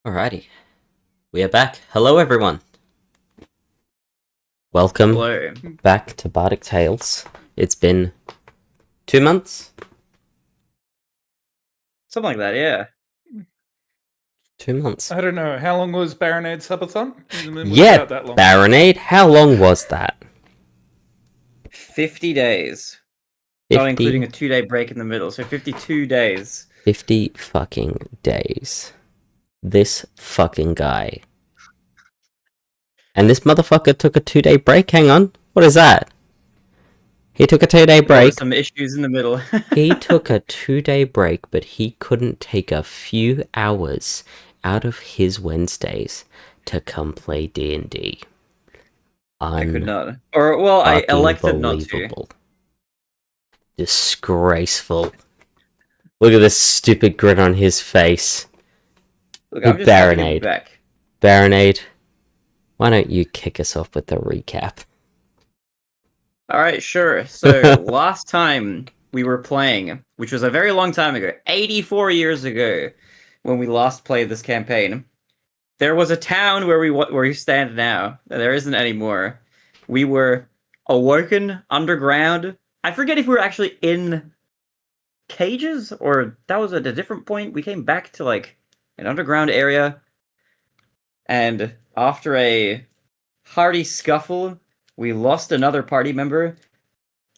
Alrighty, we are back. Hello, everyone. Welcome Hello. back to Bardic Tales. It's been 2 months? Something like that, yeah. 2 months. I don't know. How long was Baronade Subathon? It was Yeah, about that long. Baronade, how long was that? 50 days. Not 50, including a 2-day break in the middle, so 52 days. 50 fucking days. This fucking guy. And this motherfucker took a 2-day break? Hang on, what is that? He took a 2-day There were break. some issues in the middle. He took a 2-day break, but he couldn't take a few hours out of his Wednesdays to come play D&D. I could not. Or, well, I elected not to. Disgraceful. Look at this stupid grin on his face. Look, I'm just happy to be Baronade. back. Baronade, why don't you kick us off with the recap? Alright, sure. So, last time we were playing, which was a very long time ago, 84 years ago, when we last played this campaign, there was a town where we stand now. There isn't anymore. We were awoken underground. I forget if we were actually in cages or that was at a different point. We came back to like an underground area, and after a hearty scuffle, we lost another party member.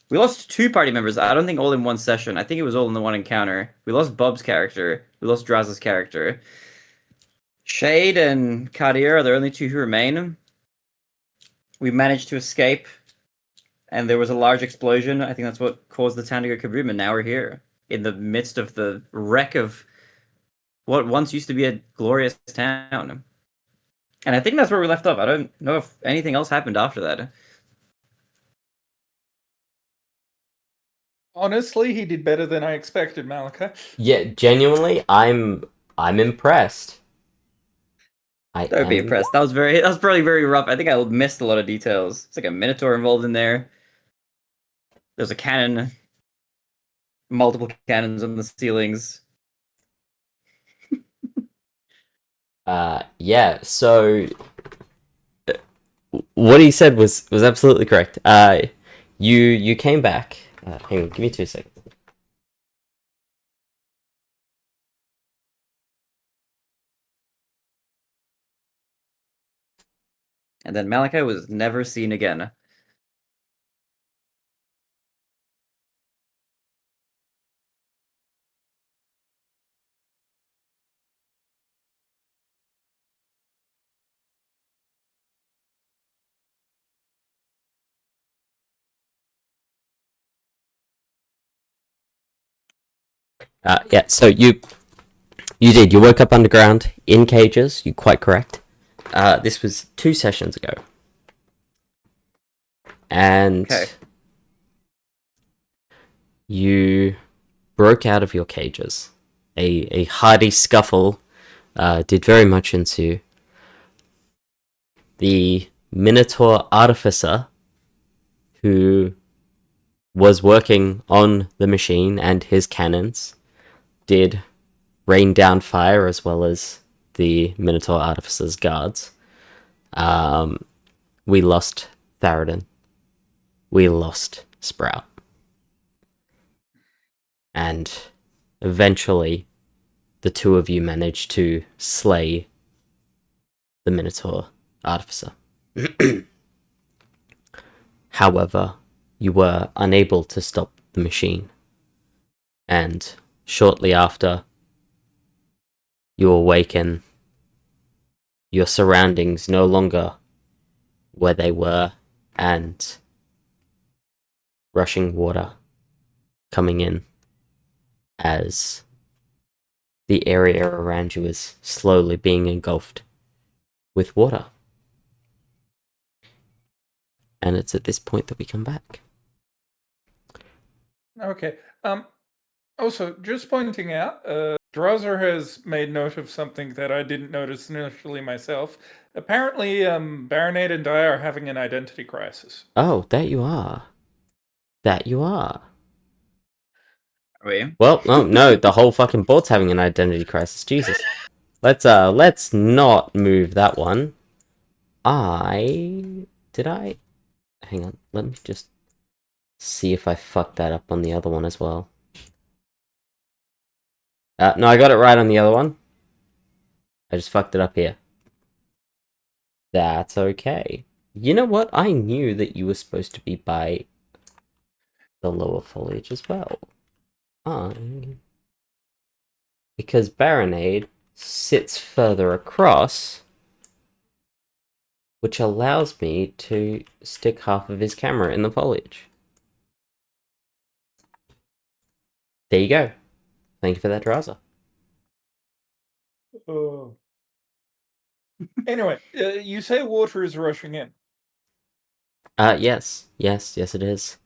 We lost 2 party members. I don't think all in one session. I think it was all in the one encounter. We lost Bob's character. We lost Draz's character. Shade and Kadir are the only 2 who remain. We managed to escape, and there was a large explosion. I think that's what caused the town to go kaboom, and now we're here, in the midst of the wreck of what once used to be a glorious town. And I think that's where we left off. I don't know if anything else happened after that. Honestly, he did better than I expected, Malika. Yeah, genuinely, I'm impressed. Don't be impressed. That was probably very rough. I think I missed a lot of details. It's like a minotaur involved in there. There's a cannon. Multiple cannons on the ceilings. Yeah, so what he said was absolutely correct. You came back. Hang on, give me 2 seconds. And then Malachi was never seen again. Yeah, so you did. You woke up underground in cages. You're quite correct. This was 2 sessions ago. And Okay. you broke out of your cages. A hearty scuffle did very much ensue. The Minotaur artificer who was working on the machine and his cannons did rain down fire, as well as the Minotaur artificer's guards. We lost Theradin. We lost Sprout. And eventually, the 2 of you managed to slay the Minotaur artificer. However, you were unable to stop the machine. And shortly after, you awaken. Your surroundings no longer where they were, and rushing water coming in as the area around you is slowly being engulfed with water. And it's at this point that we come back. Okay. Also, just pointing out, Drazzer has made note of something that I didn't notice initially myself. Apparently, Baronade and I are having an identity crisis. Oh, that you are. That you are. Are we? Well, no, the whole fucking board's having an identity crisis. Jesus. let's not move that one. Did I? Hang on, let me just see if I fucked that up on the other one as well. No, I got it right on the other one. I just fucked it up here. That's okay. You know what? I knew that you were supposed to be by the lower foliage as well. Because Baronade sits further across, which allows me to stick half of his camera in the foliage. There you go. Thank you for that, Draza. Oh. Anyway, you say water is rushing in. Yes, it is.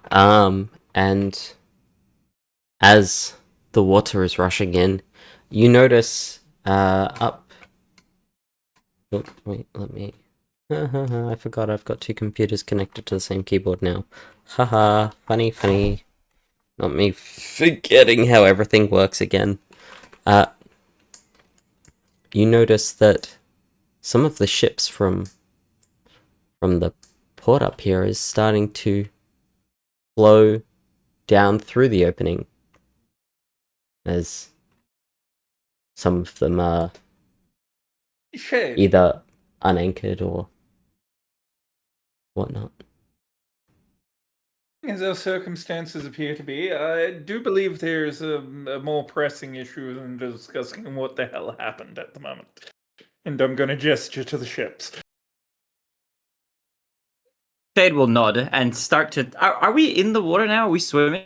And as the water is rushing in, you notice up. Oh, wait, let me. I forgot I've got two computers connected to the same keyboard now. Haha, funny. Not me forgetting how everything works again. You notice that some of the ships from the port up here is starting to flow down through the opening, as some of them are Shade. either unanchored or whatnot. As our circumstances appear to be, I do believe there's a more pressing issue than discussing what the hell happened at the moment. And I'm going to gesture to the ships. Shade will nod and start to. Are we in the water now? Are we swimming?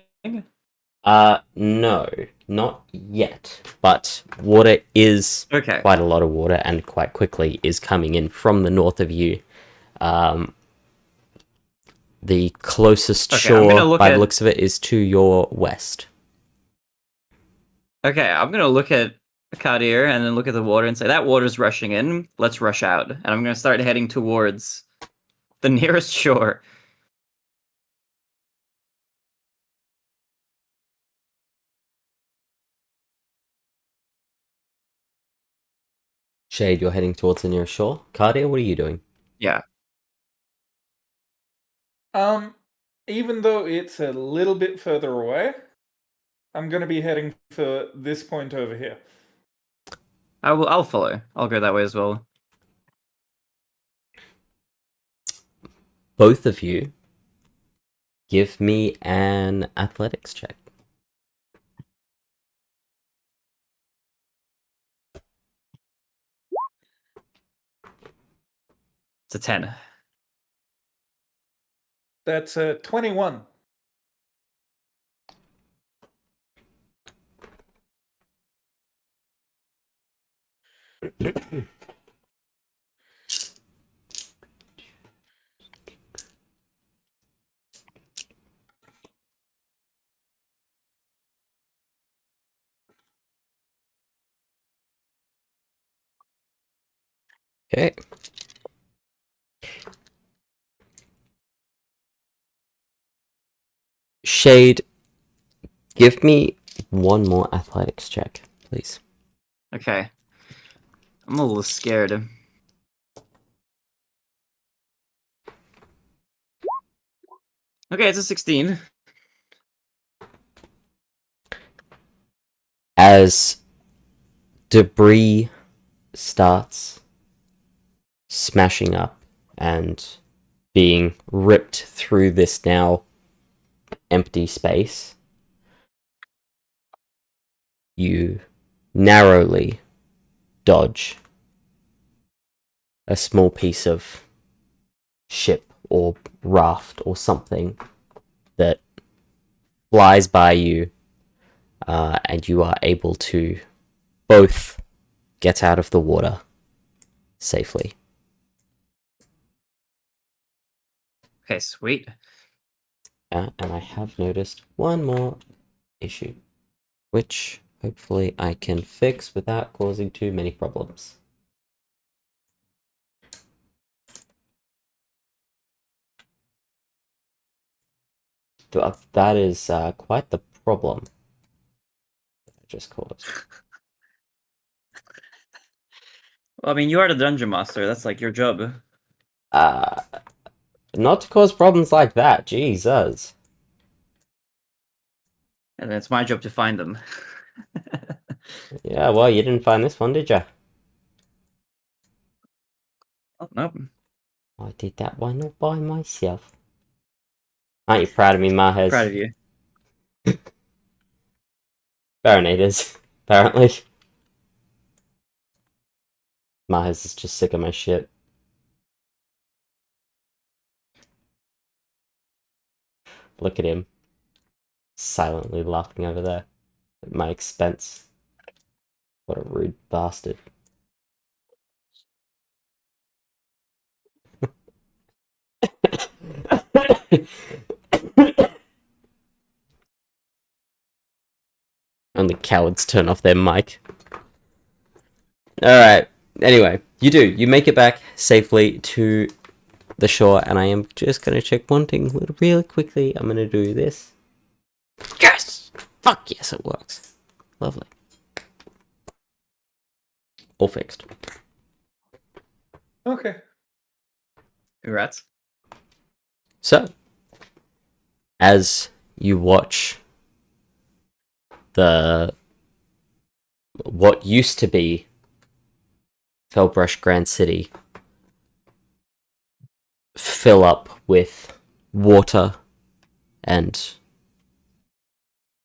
No, not yet. But water is Okay. quite a lot of water, and quite quickly is coming in from the north of you. The closest Okay, I'm gonna shore, look by the at- looks of it, is to your west. Okay, I'm gonna look at Kadir and then look at the water and say that water's rushing in. Let's rush out, and I'm gonna start heading towards the nearest shore. Shade, you're heading towards the nearest shore. Cardia, what are you doing? Yeah. Even though it's a little bit further away, I'm going to be heading for this point over here. I'll follow. I'll go that way as well. Both of you, give me an athletics check. It's a 10. That's a 21. Okay. Shade, give me one more athletics check, please. Okay. I'm a little scared. Okay, it's a 16. As debris starts smashing up and being ripped through this now empty space, you narrowly dodge a small piece of ship or raft or something that flies by you, and you are able to both get out of the water safely. Okay, sweet. And I have noticed one more issue, which hopefully I can fix without causing too many problems. That is quite the problem that I just caused. Well, I mean, you are the dungeon master. That's like your job. Not to cause problems like that, Jesus. And it's my job to find them. Yeah, well, you didn't find this one, did ya? Oh, nope. I did that one all by myself. Aren't you proud of me, Mahez? Proud of you. Baronators, apparently. Mahez is just sick of my shit. Look at him. Silently laughing over there. At my expense. What a rude bastard. Only cowards turn off their mic. Alright, anyway, you make it back safely to the shore, and I am just gonna check one thing really quickly. I'm gonna do this. Yes! Fuck yes, it works. Lovely. All fixed. Okay. Congrats. So, as you watch the what used to be Fellbrush Grand City fill up with water and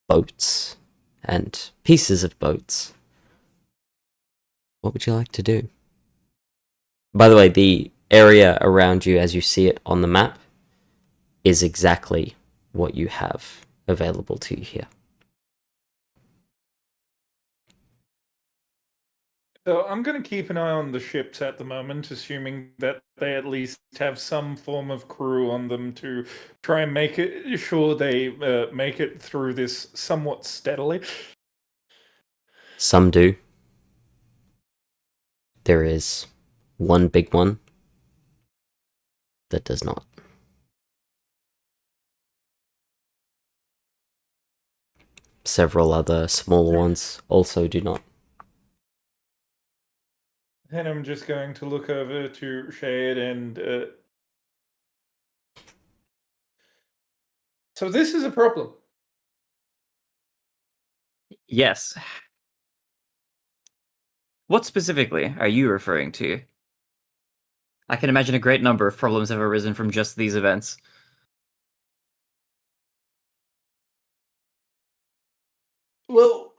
boats and pieces of boats, what would you like to do? By the way, the area around you as you see it on the map is exactly what you have available to you here. So I'm going to keep an eye on the ships at the moment, assuming that they at least have some form of crew on them to try and make it sure they make it through this somewhat steadily. Some do. There is one big one that does not. Several other smaller ones also do not. And I'm just going to look over to Shade and... So this is a problem. Yes. What specifically are you referring to? I can imagine a great number of problems have arisen from just these events. Well,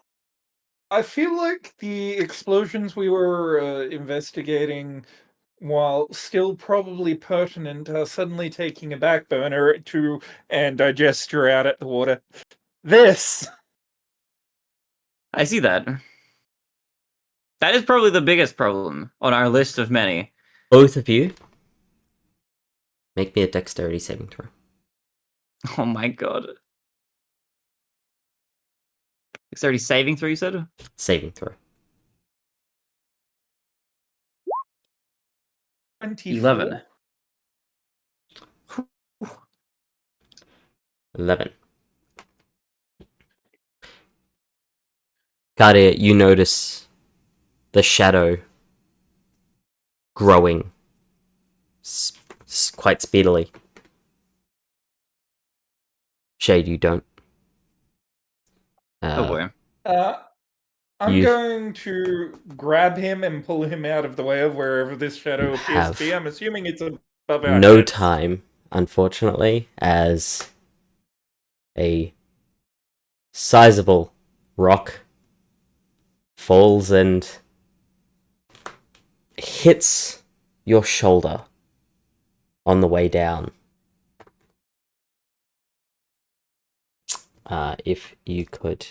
I feel like the explosions we were investigating, while still probably pertinent, are suddenly taking a back burner to, and I gesture out at the water. This! I see that. That is probably the biggest problem on our list of many. Both of you, make me a dexterity saving throw. Oh my god. Dexterity saving throw, you said? Saving throw. 24. 11. 11. Kadia, you notice the shadow growing quite speedily. Shade, you don't. Oh boy. I'm You've- going to grab him and pull him out of the way of wherever this shadow You appears to be. have I'm assuming it's above our no heads. time, unfortunately, as a sizable rock falls and hits your shoulder on the way down. If you could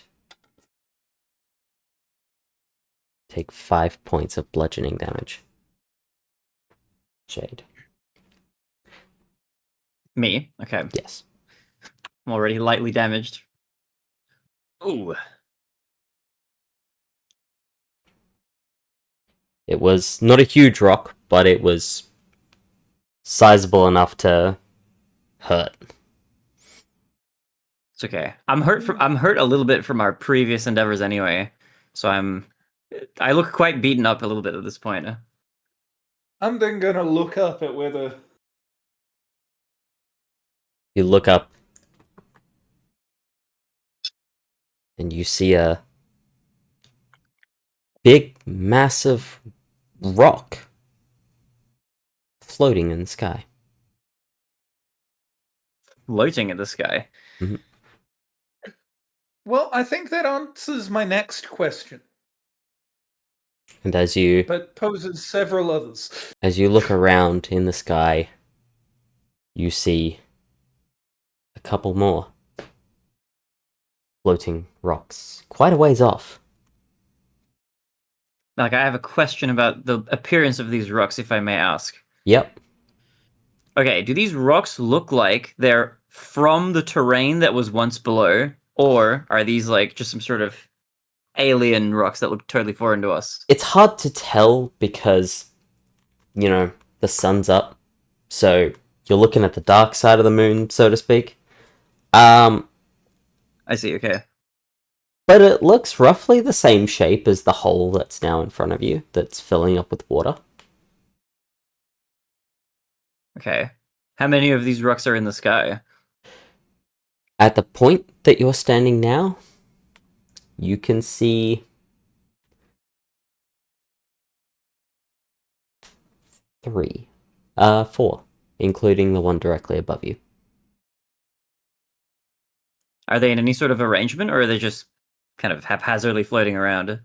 take 5 points of bludgeoning damage. Shade. Me? Okay. Yes. I'm already lightly damaged. Ooh. It was not a huge rock, but it was sizable enough to hurt. It's okay. I'm hurt a little bit from our previous endeavors anyway. So I look quite beaten up a little bit at this point. I'm then gonna look up at where the... You look up and you see a big, massive rock floating in the sky. Floating in the sky. Well, I think that answers my next question, And as you but poses several others. look around in the sky, you see a couple more floating rocks, quite a ways off. Like, I have a question about the appearance of these rocks, if I may ask. Yep. Okay, do these rocks look like they're from the terrain that was once below, or are these like just some sort of alien rocks that look totally foreign to us? It's hard to tell because, you know, the sun's up, so you're looking at the dark side of the moon, so to speak. I see, okay. But it looks roughly the same shape as the hole that's now in front of you, that's filling up with water. Okay. How many of these rocks are in the sky? At the point that you're standing now, you can see 4, including the one directly above you. Are they in any sort of arrangement, or are they just kind of haphazardly floating around?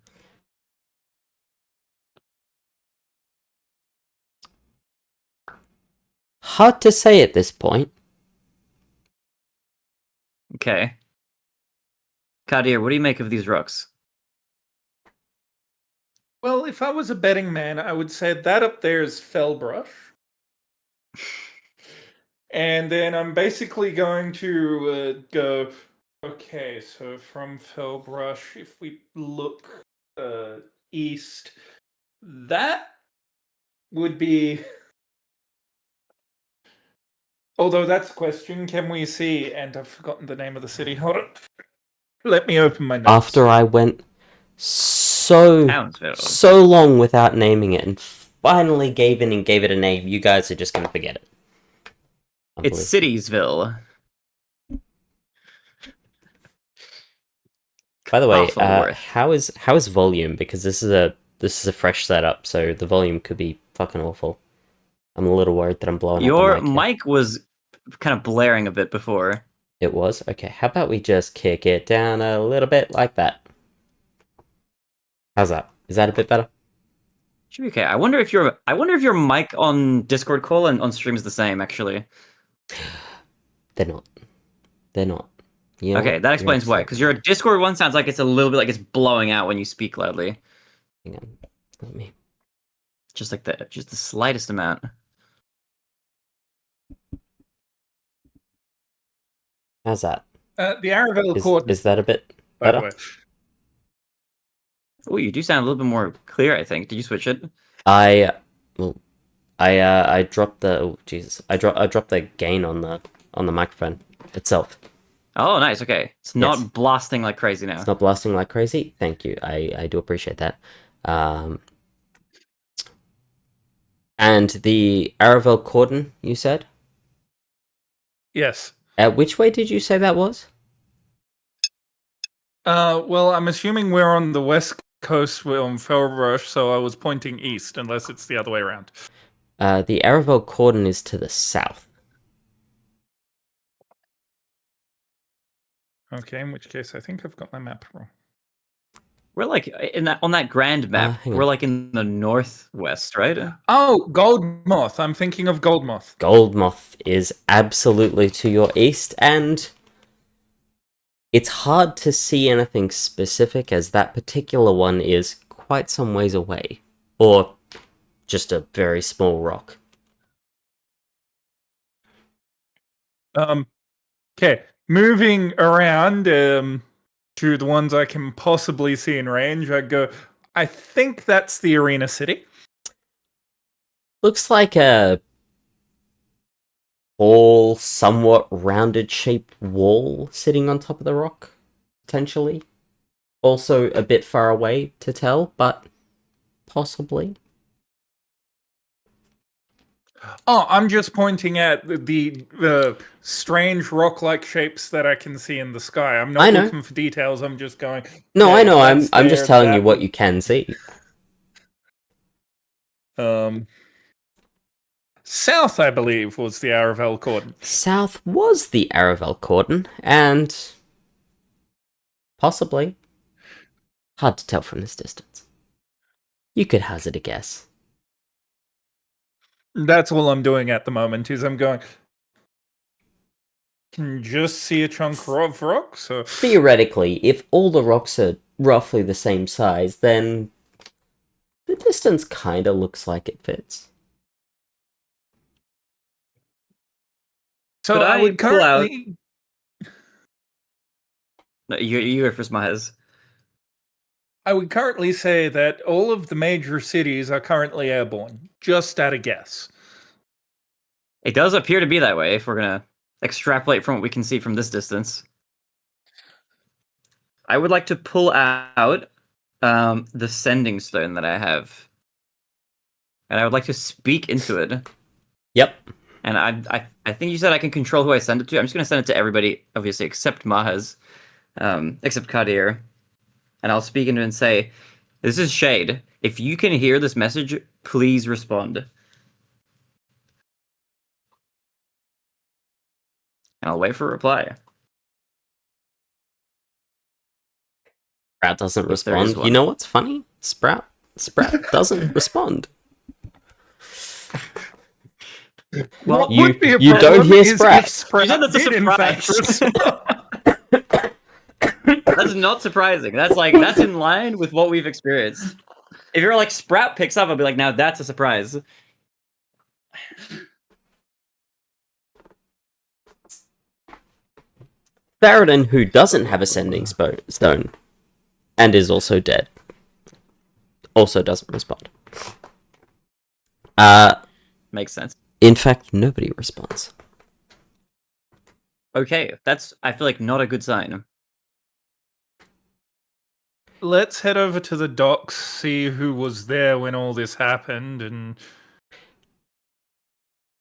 Hard to say at this point. Okay. Kadir, what do you make of these rocks? Well, if I was a betting man, I would say that up there is Fellbrush. And then I'm basically going to go, okay, so from Fellbrush, if we look east, that would be... Although that's a question, can we see... And I've forgotten the name of the city. Hold on. Let me open my notes. After I went so Townsville. long without naming it and finally gave in and gave it a name, you guys are just gonna forget it. It's Citiesville. By the way, Castleworth. how is volume? Because this is a fresh setup, so the volume could be fucking awful. I'm a little worried that I'm blowing Your up the mic. mic was kind of blaring a bit before. It was? Okay, how about we just kick it down a little bit like that? How's that? Is that a bit better? Should be okay. I wonder if your mic on Discord call and on stream is the same, actually. They're not. They're not. You know Okay, what? that explains why. Because your Discord one sounds like it's a little bit like it's blowing out when you speak loudly. Hang on. Let me... Just the slightest amount. How's that? The Aravel Court... Is that a bit by the better? way. Oh, you do sound a little bit more clear, I think. Did you switch it? I dropped the... Oh, Jesus. I dropped the gain on the microphone itself. Oh, nice. Okay. It's not Yes. blasting like crazy now. It's not blasting like crazy. Thank you. I do appreciate that. And the Aravel Cordon, you said? Yes. Which way did you say that was? Well, I'm assuming we're on the west coast on Fellbrush, so I was pointing east, unless it's the other way around. The Aravel Cordon is to the south. Okay, in which case I think I've got my map wrong. We're like on that grand map. hang on. We're like in the northwest, right? Oh, Goldmoth. I'm thinking of Goldmoth. Goldmoth is absolutely to your east, and it's hard to see anything specific as that particular one is quite some ways away. Or just a very small rock. Okay, moving around to the ones I can possibly see in range, I go, I think that's the Arena City. Looks like a tall, somewhat rounded shaped wall sitting on top of the rock, potentially. Also a bit far away to tell, but possibly. Oh, I'm just pointing at the strange rock-like shapes that I can see in the sky. I'm I not know. looking for details. I'm just going. No, I Okay, know. if I'm that's I'm just there, telling you that what would. you can see. South, I believe, was the Aravel cordon. South was the Aravel cordon, and possibly hard to tell from this distance. You could hazard a guess. That's all I'm doing at the moment. Is I'm going. Can just see a chunk of rock. So Theoretically, if all the rocks are roughly the same size, then the distance kind of looks like it fits. so Could I I would pull out? currently. No, you go first, Mahaz. I would currently say that all of the major cities are currently airborne. Just at a guess. It does appear to be that way if we're gonna extrapolate from what we can see from this distance. I would like to pull out the sending stone that I have, and I would like to speak into it. Yep. And I think you said I can control who I send it to. I'm just gonna send it to everybody, obviously, except Mahaz, except Kadir, and I'll speak into it and say, "This is Shade. If you can hear this message, please respond." And I'll wait for a reply. Sprout doesn't If there is respond. You one. know what's funny? Sprout doesn't respond. Well, What would be a you don't problem hear is Sprat. if Sprat You said that's a did in fact surprise. respond. That's not surprising. That's in line with what we've experienced. If you're like Sprout picks up, I'll be like, now that's a surprise. Faradin, who doesn't have a sending stone, and is also dead, also doesn't respond. Makes sense. In fact, nobody responds. Okay, that's I feel like not a good sign. Let's head over to the docks, see who was there when all this happened, and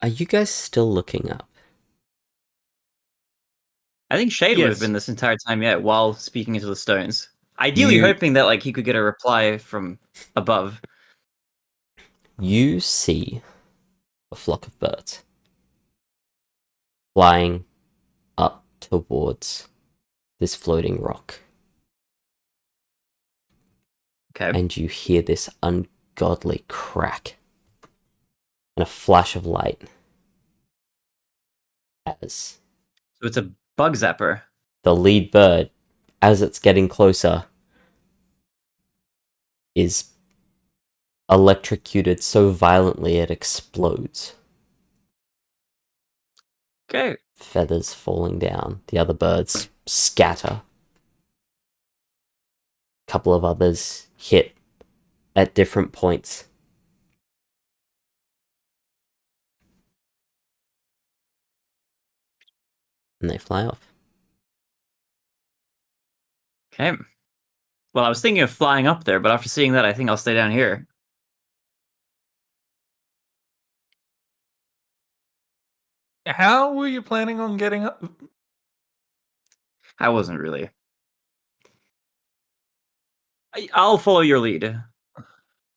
Are you guys still looking up? I think Shade would have Yes. been this entire time yet while speaking into the stones. Ideally You- hoping that like he could get a reply from above. You see a flock of birds flying up towards this floating rock. Okay. And you hear this ungodly crack and a flash of light as So it's a bug zapper. the lead bird, as it's getting closer, is electrocuted so violently it explodes. Okay. Feathers falling down. The other birds scatter. A couple of others hit at different points. And they fly off. Okay. Well, I was thinking of flying up there, but after seeing that, I think I'll stay down here. how were you planning on getting up? I wasn't really. I'll follow your lead.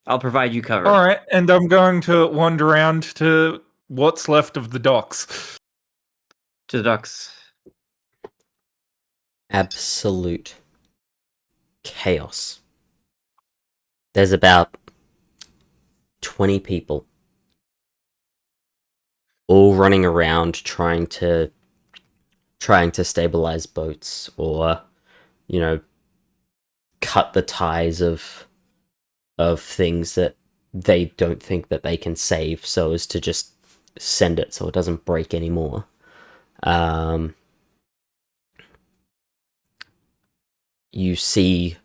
I'll provide you cover. All right, and I'm going to wander around to what's left of the docks. To the ducks. Absolute chaos. There's about 20 people all running around trying to stabilize boats or, you know, cut the ties of things that they don't think that they can save, so as to just send it so it doesn't break anymore. You see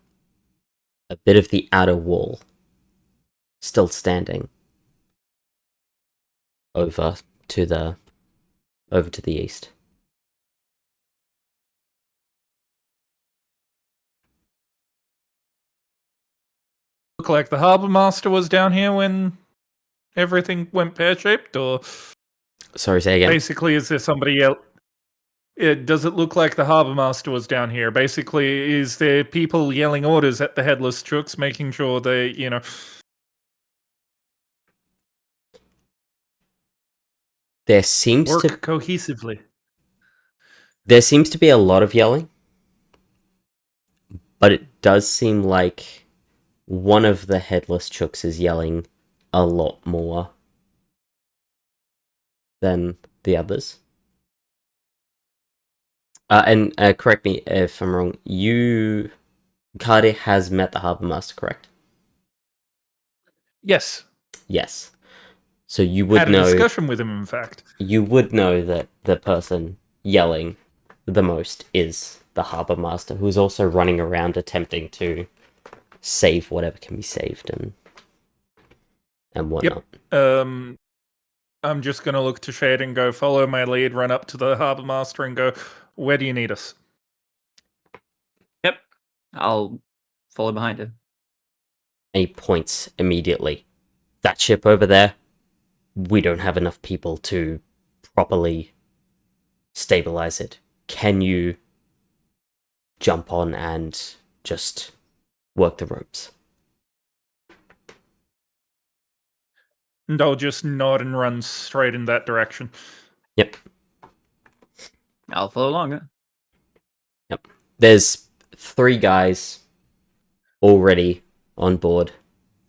a bit of the outer wall still standing over to the east. Look like the harbor master was down here when everything went pear-shaped, or Sorry, say again. basically is there somebody else? Does it look like the harbour master was down here? Basically, is there people yelling orders at the headless chooks, making sure they, There seems work cohesively? to be a lot of yelling, but it does seem like one of the headless chooks is yelling a lot more than the others. And correct me if I'm wrong. Cardi has met the harbour master, correct? Yes. Yes. So you would Had a know. discussion with him, in fact. You would know that the person yelling the most is the harbour master, who is also running around attempting to save whatever can be saved and whatnot. Yep. I'm just going to look to Shade and go, follow my lead, run up to the harbour master and go, where do you need us? Yep. I'll follow behind him. And he points immediately. That ship over there, we don't have enough people to properly stabilize it. Can you jump on and just work the ropes? And I'll just nod and run straight in that direction. Yep. I'll follow along. Yep. There's 3 guys already on board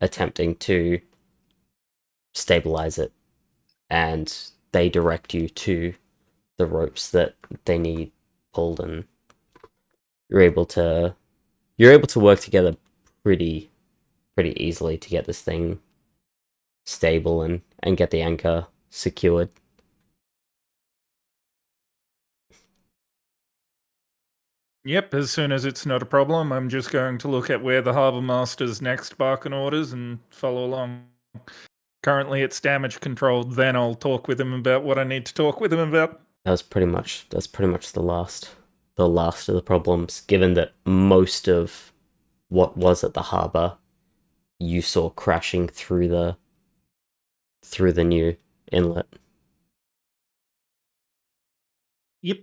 attempting to stabilize it, and they direct you to the ropes that they need pulled, and you're able to work together pretty easily to get this thing stable and get the anchor secured. Yep, as soon as it's not a problem, I'm just going to look at where the harbour master's next barking orders and follow along. Currently it's damage controlled, then I'll talk with him about what I need to talk with him about. That's pretty much the last of the problems, given that most of what was at the harbour you saw crashing through the new inlet. Yep.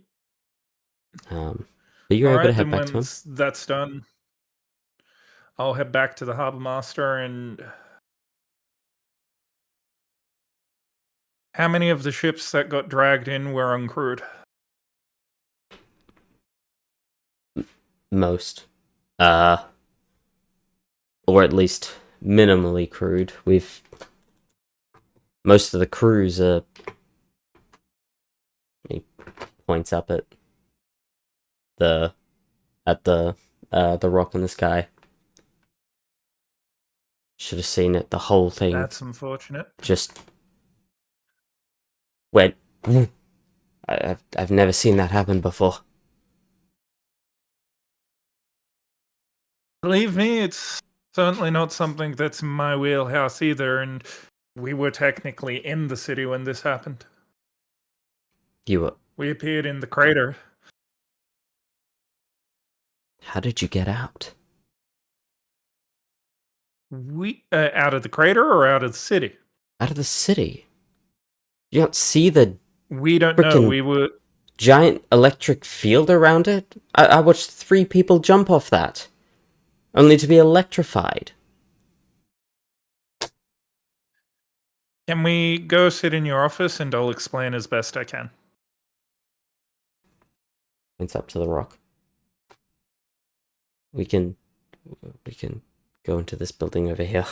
But you're able to head back to him. Once that's done, I'll head back to the harbour master. And how many of the ships that got dragged in were uncrewed? Most, or at least minimally crewed. Most of the crews are. He points up at the rock in the sky. Should have seen it. The whole thing. That's unfortunate. Just went. I've never seen that happen before. Believe me, it's certainly not something that's in my wheelhouse either, and we were technically in the city when this happened. You were. We appeared in the crater. How did you get out? We out of the crater or out of the city? Out of the city. You don't see the We don't know. Frickin' We were. giant electric field around it? I watched 3 people jump off that, only to be electrified. Can we go sit in your office and I'll explain as best I can? Points up to the rock. We can go into this building over here.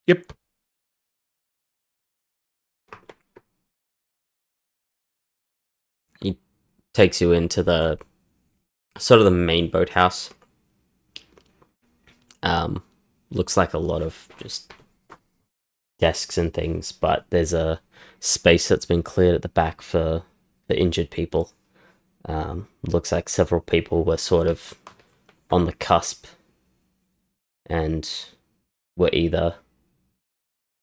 Yep. He takes you into the sort of the main boathouse. Looks like a lot of just desks and things, but there's a space that's been cleared at the back for the injured people. Looks like several people were sort of on the cusp and were either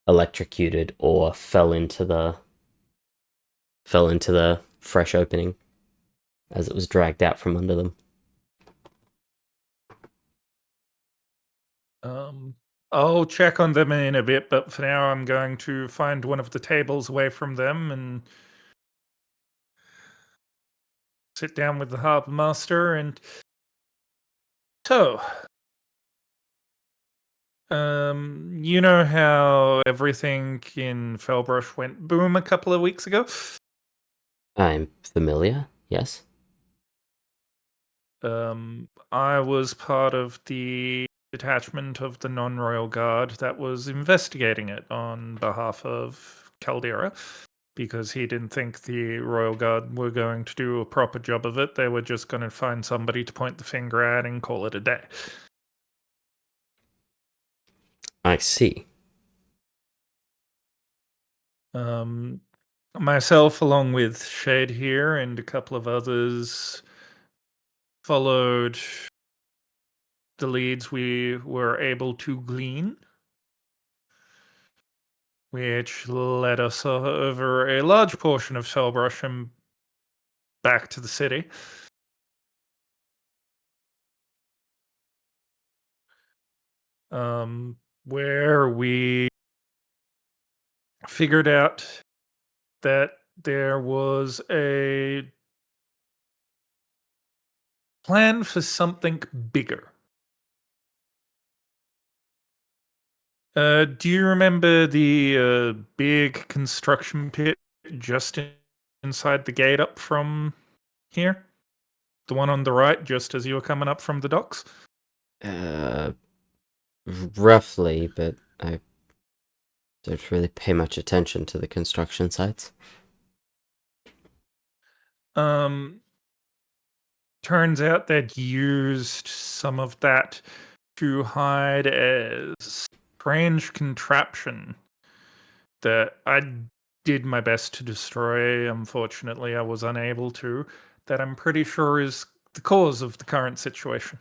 electrocuted or fell into the fresh opening as it was dragged out from under them. I'll check on them in a bit, but for now I'm going to find one of the tables away from them and sit down with the harbour master. And so, you know how everything in Fellbrush went boom a couple of weeks ago? I'm familiar, yes. I was part of the detachment of the non-royal guard that was investigating it on behalf of Caldera, because he didn't think the royal guard were going to do a proper job of it. They were just going to find somebody to point the finger at and call it a day. I see. Myself, along with Shade here and a couple of others, followed the leads we were able to glean, which led us over a large portion of Fellbrush and back to the city. Where we figured out that there was a plan for something bigger. Do you remember the big construction pit just inside the gate up from here? The one on the right, just as you were coming up from the docks? Roughly, but I don't really pay much attention to the construction sites. Turns out they'd used some of that to hide a strange contraption that I did my best to destroy. Unfortunately, I was unable to. That I'm pretty sure is the cause of the current situation.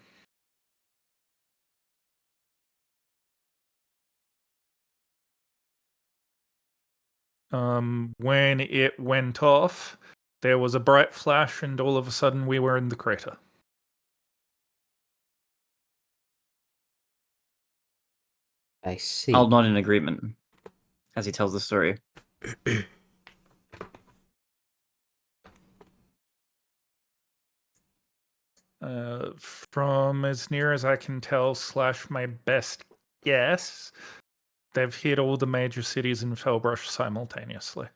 When it went off, there was a bright flash, and all of a sudden we were in the crater. I see. I'll nod in agreement as he tells the story. From as near as I can tell, / my best guess, they've hit all the major cities in Fellbrush simultaneously.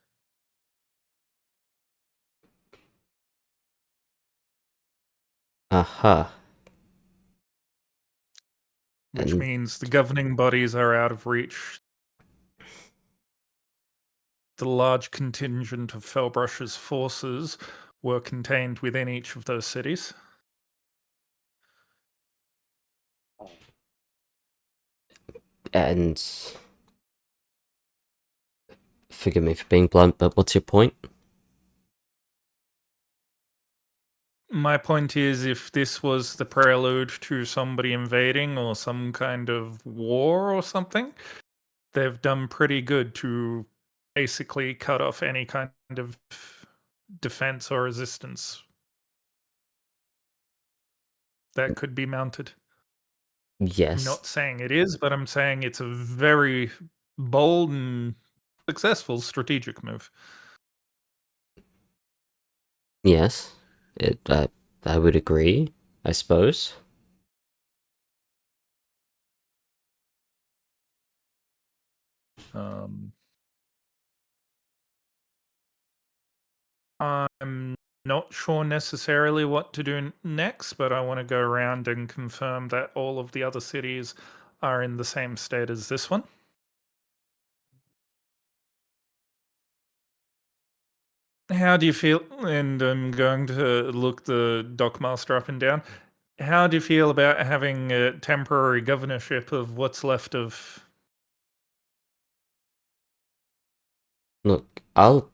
Aha. Which And- means the governing bodies are out of reach. The large contingent of Fellbrush's forces were contained within each of those cities. And forgive me for being blunt, but what's your point? My point is, if this was the prelude to somebody invading or some kind of war or something, they've done pretty good to basically cut off any kind of defense or resistance that could be mounted. Yes. I'm not saying it is, but I'm saying it's a very bold and successful strategic move. Yes. I would agree, I suppose. I'm not sure necessarily what to do next, but I want to go around and confirm that all of the other cities are in the same state as this one. How do you feel? And I'm going to look the dockmaster up and down. How do you feel about having a temporary governorship of what's left of? Look, I'll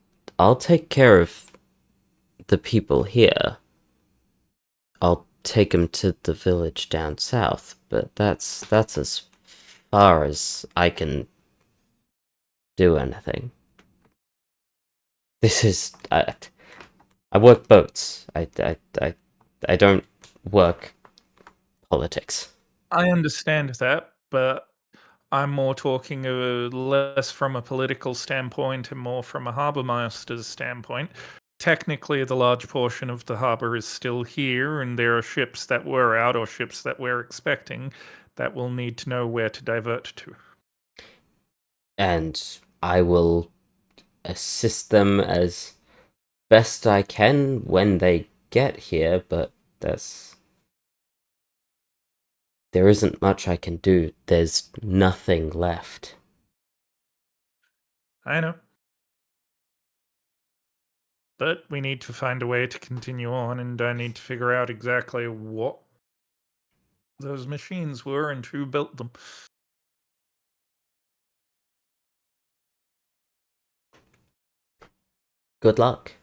take care of the people here. I'll take them to the village down south, but that's as far as I can do anything. This is I work boats. I don't work politics. I understand that, but I'm more talking less from a political standpoint and more from a harbour master's standpoint. Technically, the large portion of the harbour is still here, and there are ships that were out or ships that we're expecting that will need to know where to divert to. And I will assist them as best I can when they get here, but there isn't much I can do. There's nothing left. I know. But we need to find a way to continue on, and I need to figure out exactly what those machines were and who built them. Good luck.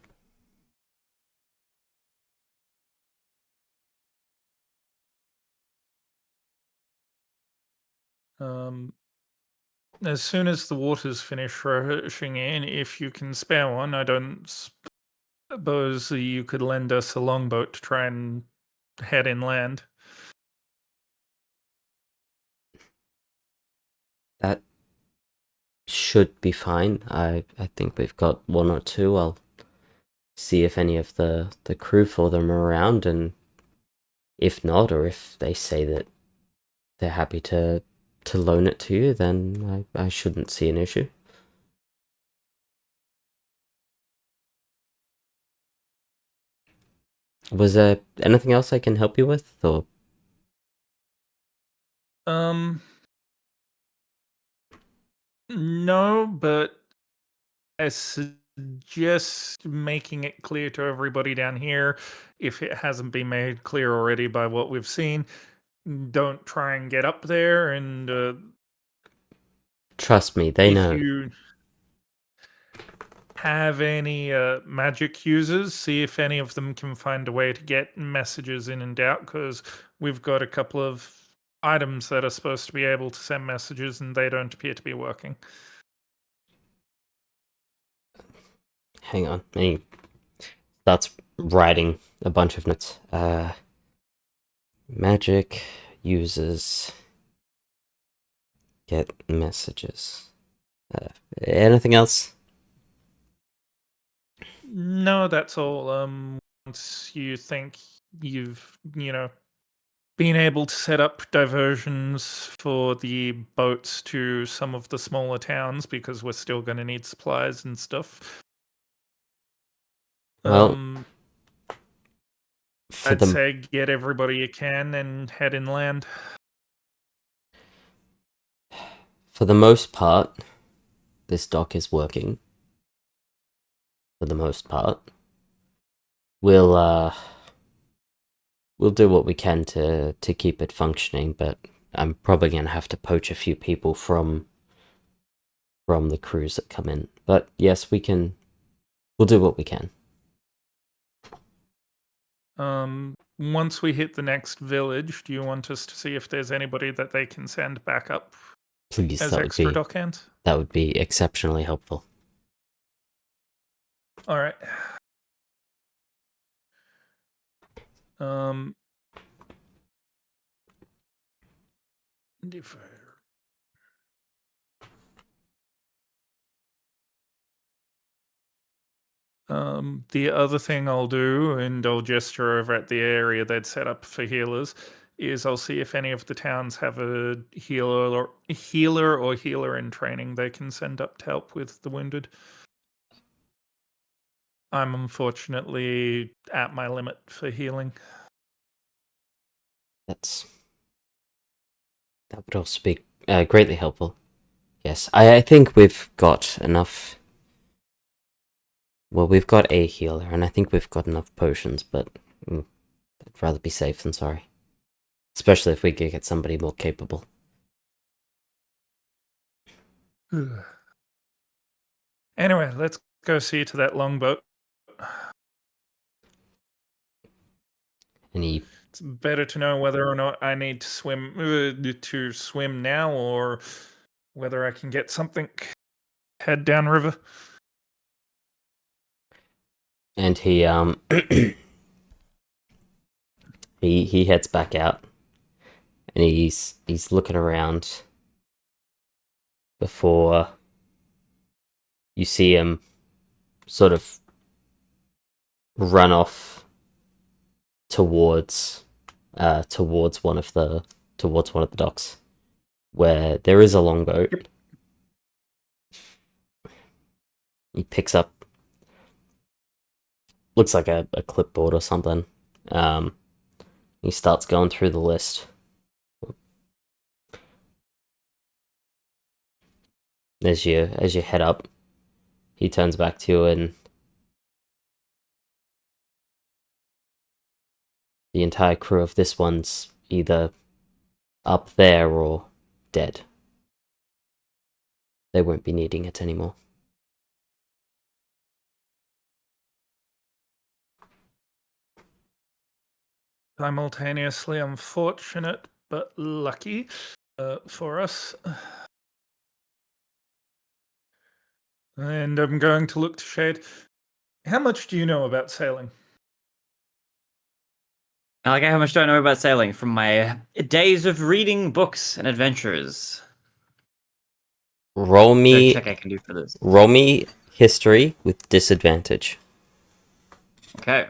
As soon as the waters finish rushing in, if you can spare one, I don't suppose you could lend us a longboat to try and head inland. That should be fine. I think we've got one or two. I'll see if any of the crew for them are around, and if not, or if they say that they're happy to loan it to you, then I shouldn't see an issue. Was there anything else I can help you with, or? No, but I suggest making it clear to everybody down here, if it hasn't been made clear already by what we've seen, don't try and get up there, and Trust me, they if know. you have any magic users, see if any of them can find a way to get messages in and out, because we've got a couple of items that are supposed to be able to send messages and they don't appear to be working. Hang on. And he starts writing a bunch of notes. Magic users get messages. Anything else? No, that's all. Once you think you've, been able to set up diversions for the boats to some of the smaller towns, because we're still going to need supplies and stuff. Well, I'd say get everybody you can and head inland. For the most part, this dock is working. For the most part, we'll do what we can to keep it functioning, but I'm probably gonna have to poach a few people from the crews that come in. But yes, we'll do what we can. Once we hit the next village, do you want us to see if there's anybody that they can send back up Please, as extra dock hands? That would be exceptionally helpful. All right. The other thing I'll do, and I'll gesture over at the area they'd set up for healers, is I'll see if any of the towns have a healer or healer in training they can send up to help with the wounded. I'm unfortunately at my limit for healing. That would also be greatly helpful. Yes, I think we've got enough. Well, we've got a healer, and I think we've got enough potions, but I'd rather be safe than sorry. Especially if we could get somebody more capable. Anyway, let's go see to that longboat. And it's better to know whether or not I need to swim now, or whether I can get something head downriver. And he he heads back out, and he's looking around, before you see him sort of run off towards one of the docks where there is a longboat. Yep. He picks up, looks like a clipboard or something. He starts going through the list. As you head up, he turns back to you, and the entire crew of this one's either up there or dead. They won't be needing it anymore. Simultaneously unfortunate, but lucky for us. And I'm going to look to Shade. How much do you know about sailing? Like, how much do I know about sailing from my days of reading books and adventures? Roll me Check I can do for this. Roll me history with disadvantage. Okay.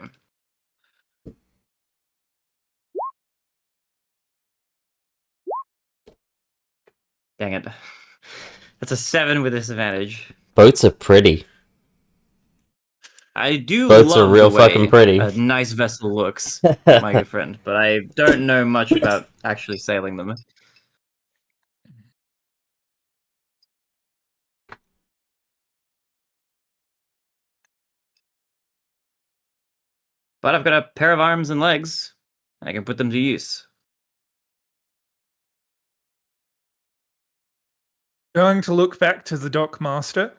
Dang it. That's a 7 with disadvantage. Boats are pretty. I do Boats love are real the way fucking pretty. a nice vessel looks, my good friend, but I don't know much about actually sailing them. But I've got a pair of arms and legs, and I can put them to use. Going to look back to the dockmaster.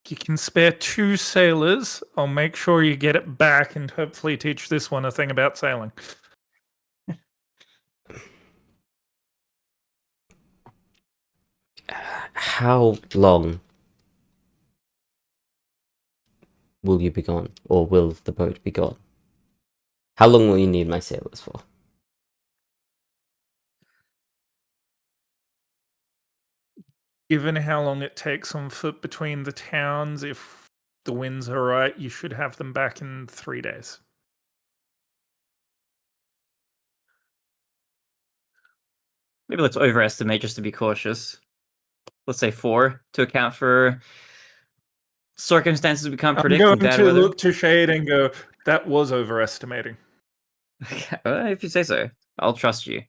You can spare 2 sailors. I'll make sure you get it back and hopefully teach this one a thing about sailing. How long will you be gone? Or will the boat be gone? How long will you need my sailors for? Given how long it takes on foot between the towns, if the winds are right, you should have them back in 3 days. Maybe let's overestimate just to be cautious. Let's say 4 to account for circumstances we can't I'm predict going and bad to weather. look to Shade and go, that was overestimating. If you say so, I'll trust you.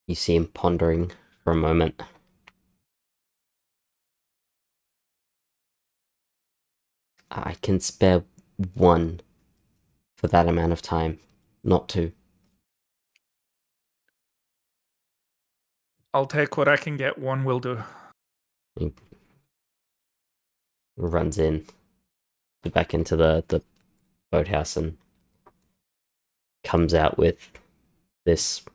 You see him pondering for a moment. I can spare 1 for that amount of time, not 2. I'll take what I can get. 1 will do. He runs back into the boathouse and comes out with this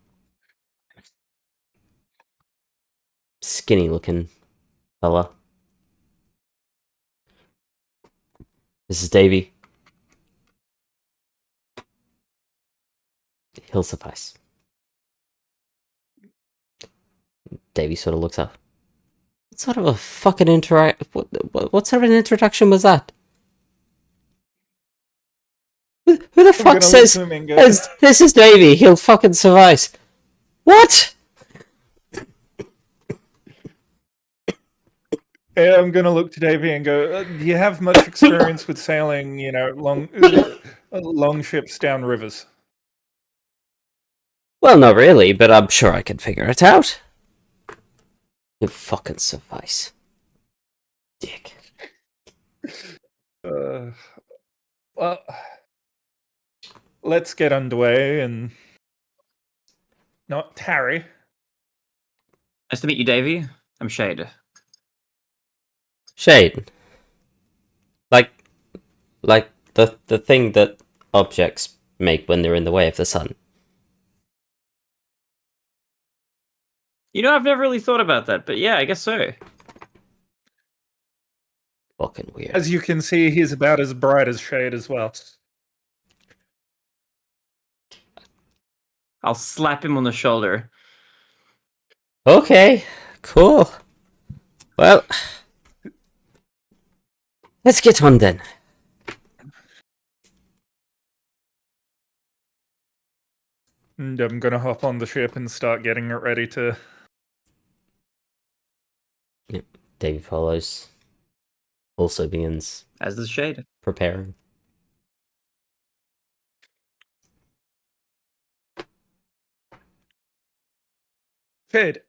skinny looking fella. This is Davy. He'll suffice. Davy sort of looks up. What sort of a fucking what sort of an introduction was that? Who the fuck gonna says look to him and go, this is Davy? He'll fucking suffice. What? Yeah, I'm going to look to Davey and go, do you have much experience with sailing, long ships down rivers? Well, not really, but I'm sure I can figure it out. He'll fucking suffice. Dick. Well, let's get underway and not tarry. Nice to meet you, Davey. I'm Shade. Shade. Like the thing that objects make when they're in the way of the sun. You know, I've never really thought about that, but yeah, I guess so. Fucking weird. As you can see, he's about as bright as Shade as well. I'll slap him on the shoulder. Okay, Cool. Well, let's get on then. And I'm gonna hop on the ship and start getting it ready to. Davy follows. Also begins As does Shade. preparing. Fed,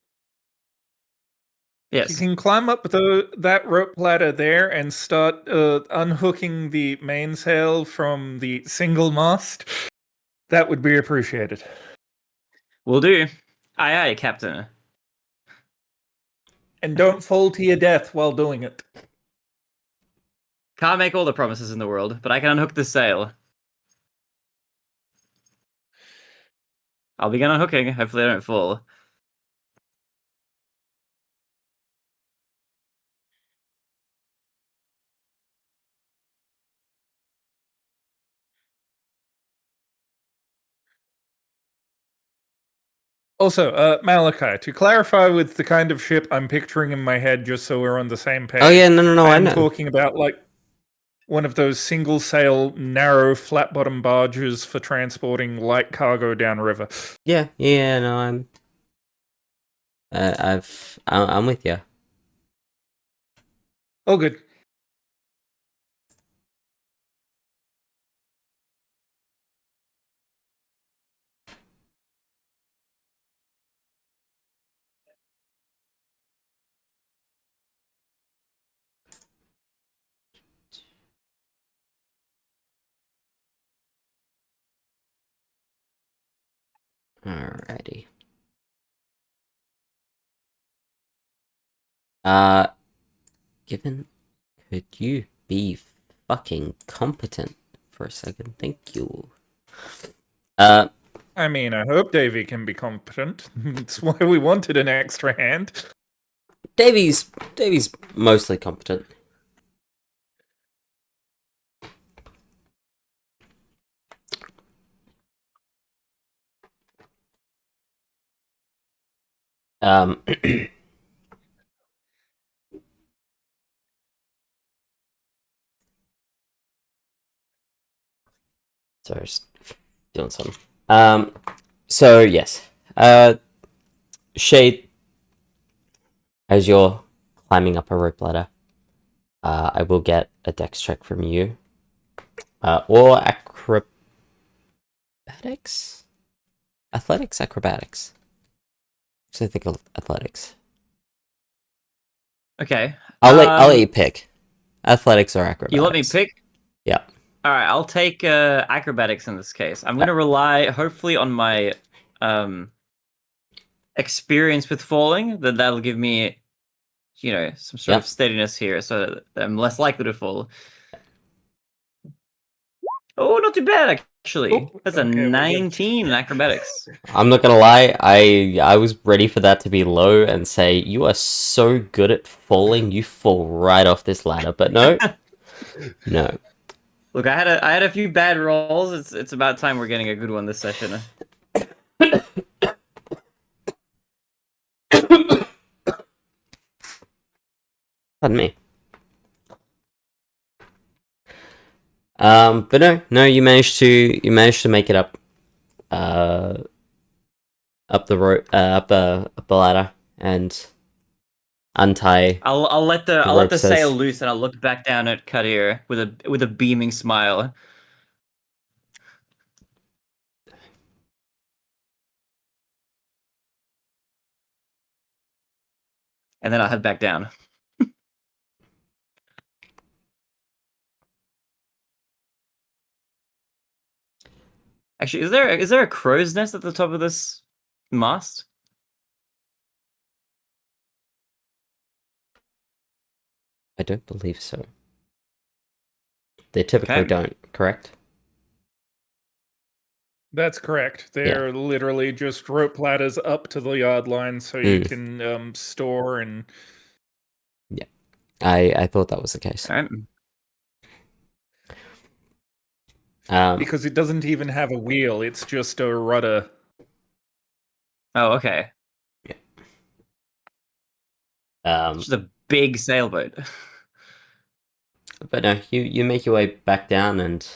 you Yes. can climb up that rope ladder there and start unhooking the mainsail from the single mast. That would be appreciated. Will do. Aye, aye, Captain. And don't fall to your death while doing it. Can't make all the promises in the world, but I can unhook the sail. I'll begin unhooking. Hopefully I don't fall. Also, Malachi, to clarify with the kind of ship I'm picturing in my head, just so we're on the same page. Oh yeah, no, I I'm know. talking about like one of those single sail, narrow, flat bottom barges for transporting light cargo downriver. Yeah, no, I'm with you. Oh, good. Alrighty. Given, could you be fucking competent for a second? Thank you. I mean, I hope Davy can be competent. That's why we wanted an extra hand. Davy's mostly competent. Sorry, just doing something. So yes, Shade, as you're climbing up a rope ladder, I will get a dex check from you, or acrobatics, acrobatics. So I think athletics. Okay. I'll let you pick, athletics or acrobatics. You let me pick? Yeah. Alright, I'll take acrobatics in this case. I'm gonna rely hopefully on my experience with falling. That'll give me, some sort of steadiness here, so that I'm less likely to fall. Oh, not too bad actually. Oh, That's a okay, we're good. 19 in acrobatics. I'm not gonna lie, I was ready for that to be low and say, you are so good at falling, you fall right off this ladder, but no. No. Look, I had a few bad rolls. It's about time we're getting a good one this session. Pardon me. But no, you managed to make it up the rope, up the ladder and untie. I'll let the rope sail says- loose and I'll look back down at Kadir with a beaming smile. And then I'll head back down. Actually, is there a crow's nest at the top of this mast? I don't believe so. They typically Okay. don't, correct? That's correct. They're literally just rope ladders up to the yard line so you can store and... Yeah. I thought that was the case. All right. Because it doesn't even have a wheel, it's just a rudder. Oh, okay. Yeah. Um, It's just a big sailboat. but no, you make your way back down and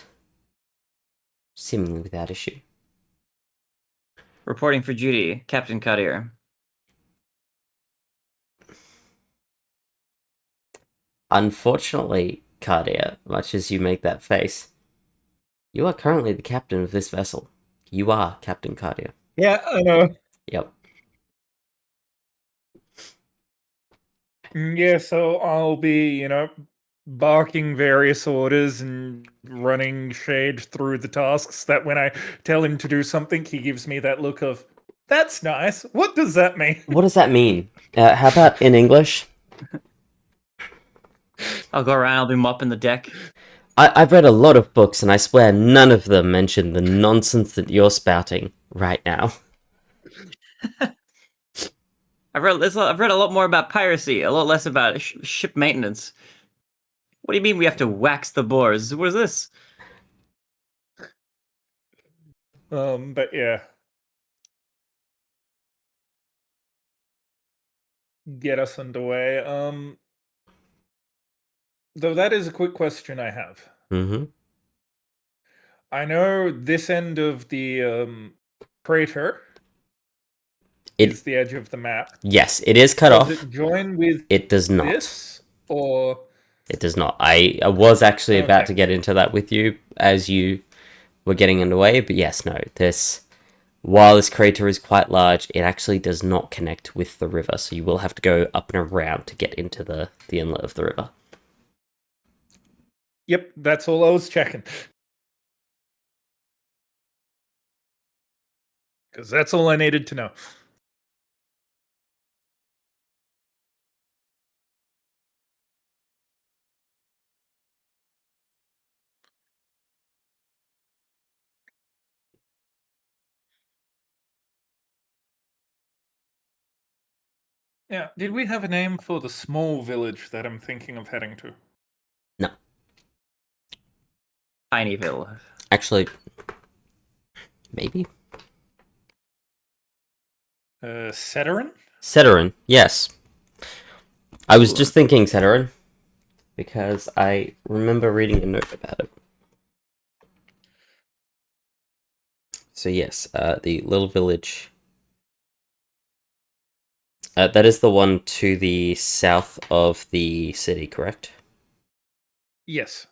seemingly without issue. Reporting for duty, Captain Cartier. Unfortunately, Cardia, much as you make that face, you are currently the captain of this vessel. You are Captain Cardia. Yeah, I know. Yep. Yeah, so I'll be, barking various orders and running Shade through the tasks that when I tell him to do something, he gives me that look of, that's nice. What does that mean? What does that mean? How about in English? I'll go around, I'll be mopping the deck. I've read a lot of books, and I swear none of them mention the nonsense that you're spouting right now. I've read a lot more about piracy, a lot less about ship maintenance. What do you mean we have to wax the boars? What is this? But yeah. Get us underway. Though that is a quick question I have. Mm-hmm. I know this end of the crater It is the edge of the map. yes, it is cut Does off. it join with It does not. this, or It does not. I was actually about Okay. to get into that with you as you were getting underway, but yes, no. While this crater is quite large, it actually does not connect with the river, so you will have to go up and around to get into the inlet of the river. Yep, that's all I was checking. Because that's all I needed to know. Yeah, did we have a name for the small village that I'm thinking of heading to? No. Tinyville. Actually, maybe? Seterin? Seterin, yes. I was Ooh. just thinking Seterin, because I remember reading a note about it. So yes, the little village. That is the one to the south of the city, correct? Yes.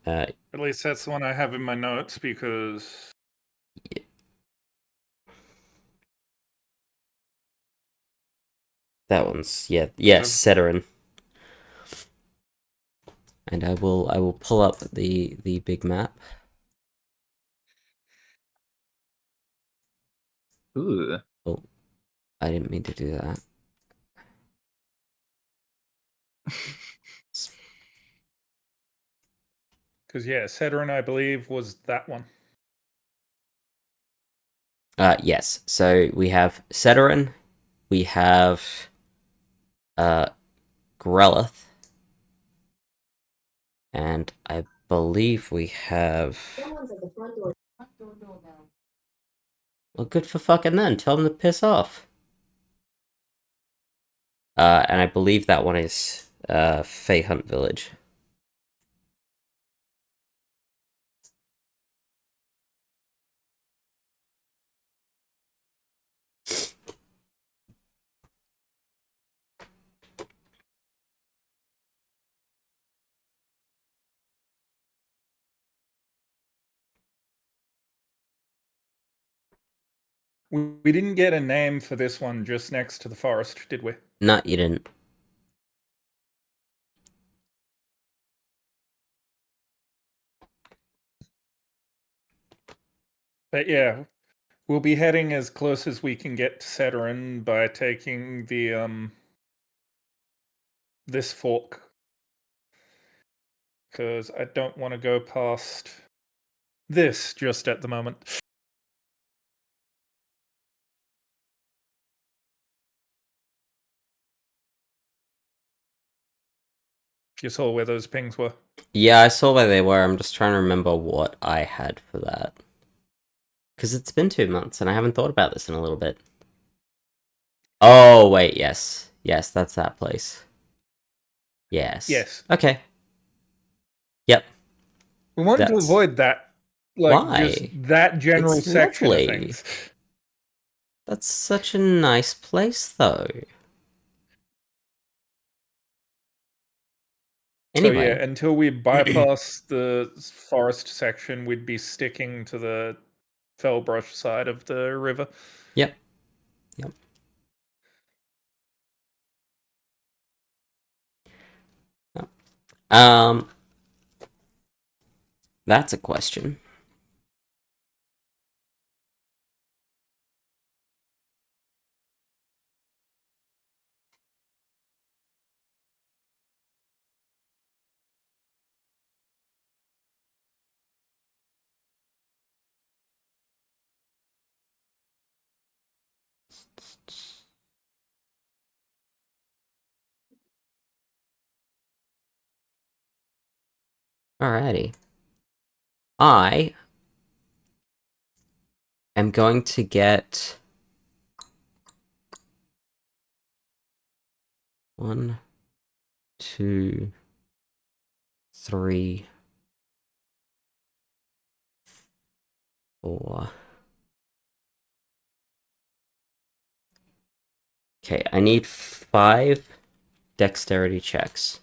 Uh, At least that's the one I have in my notes because that one's yes, Seterin. And I will pull up the big map. Ooh. Oh, I didn't mean to do that. because Seterin I believe was that one. Yes. So we have Seterin, we have Grelith, and I believe we have. Well, good for fucking then. Tell them to piss off. And I believe that one is Fey Hunt Village. We didn't get a name for this one just next to the forest, did we? No, you didn't. But yeah, we'll be heading as close as we can get to Seterin by taking the this fork. Because I don't want to go past this just at the moment. You saw where those pings were. Yeah, I saw where they were. I'm just trying to remember what I had for that. Because it's been 2 months and I haven't thought about this in a little bit. Oh, wait, yes. Yes, that's that place. Yes. Yes. Okay. Yep. We wanted to That's- avoid that, like, just Why? that general It's section of lovely. things. That's such a nice place, though. So Anyway, yeah, until we bypass the forest section, we'd be sticking to the Fellbrush side of the river. yep. Um, that's a question. Alrighty. I am going to get 1, 2, 3, 4. Okay, I need 5 dexterity checks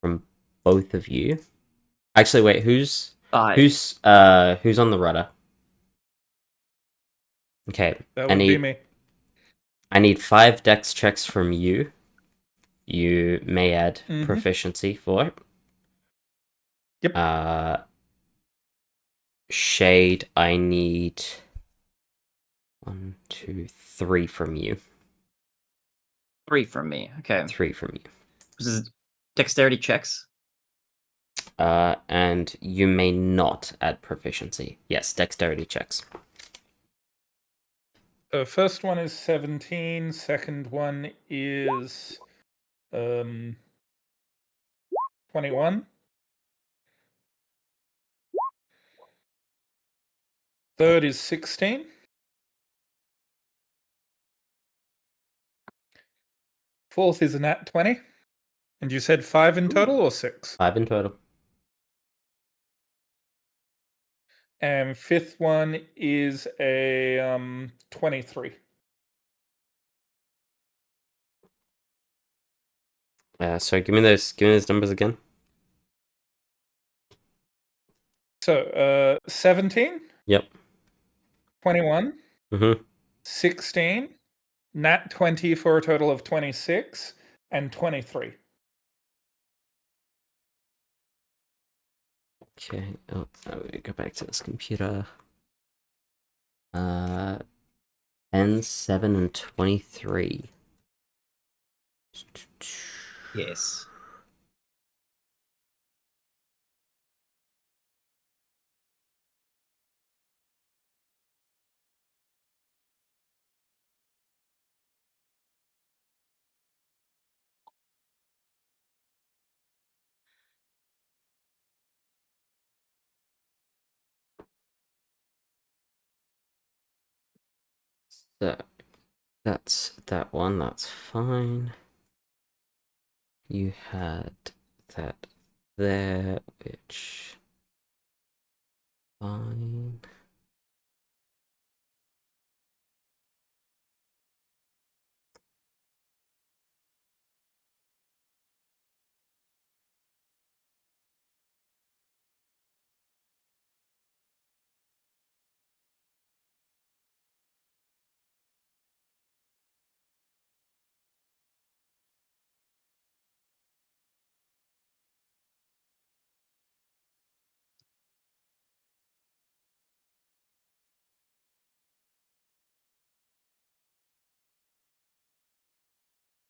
from both of you. Actually, wait, who's on the rudder? Okay, That I would be need me. 5 dex checks from you. You may add Mhm. proficiency for it. Yep. Shade, I need 1, 2, 3 from you. 3 from me. Okay. 3 from you. This is dexterity checks. And you may not add proficiency. Yes, dexterity checks. First one is 17. Second one is 21. Third is 16. Fourth is a nat 20. And you said 5 in total or 6? 5 in total. And fifth one is a 23. So give me those numbers again. So 17. Yep. 21. Mm-hmm. 16. Nat 20 for a total of 26. And 23. Okay. Oh, we go back to this computer. 10, 7, and 23. Yes. So that's that one. That's fine. You had that there, which fine.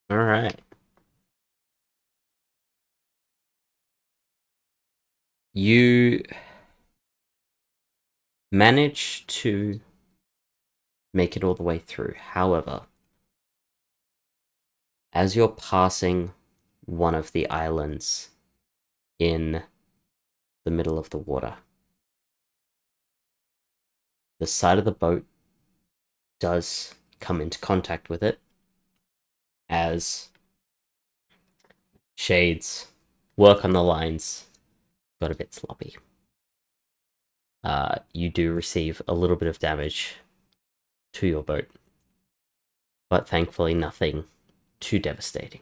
All right. You manage to make it all the way through. However, as you're passing one of the islands in the middle of the water, the side of the boat does come into contact with it, as Shade's work on the lines got a bit sloppy. You do receive a little bit of damage to your boat, but thankfully nothing too devastating.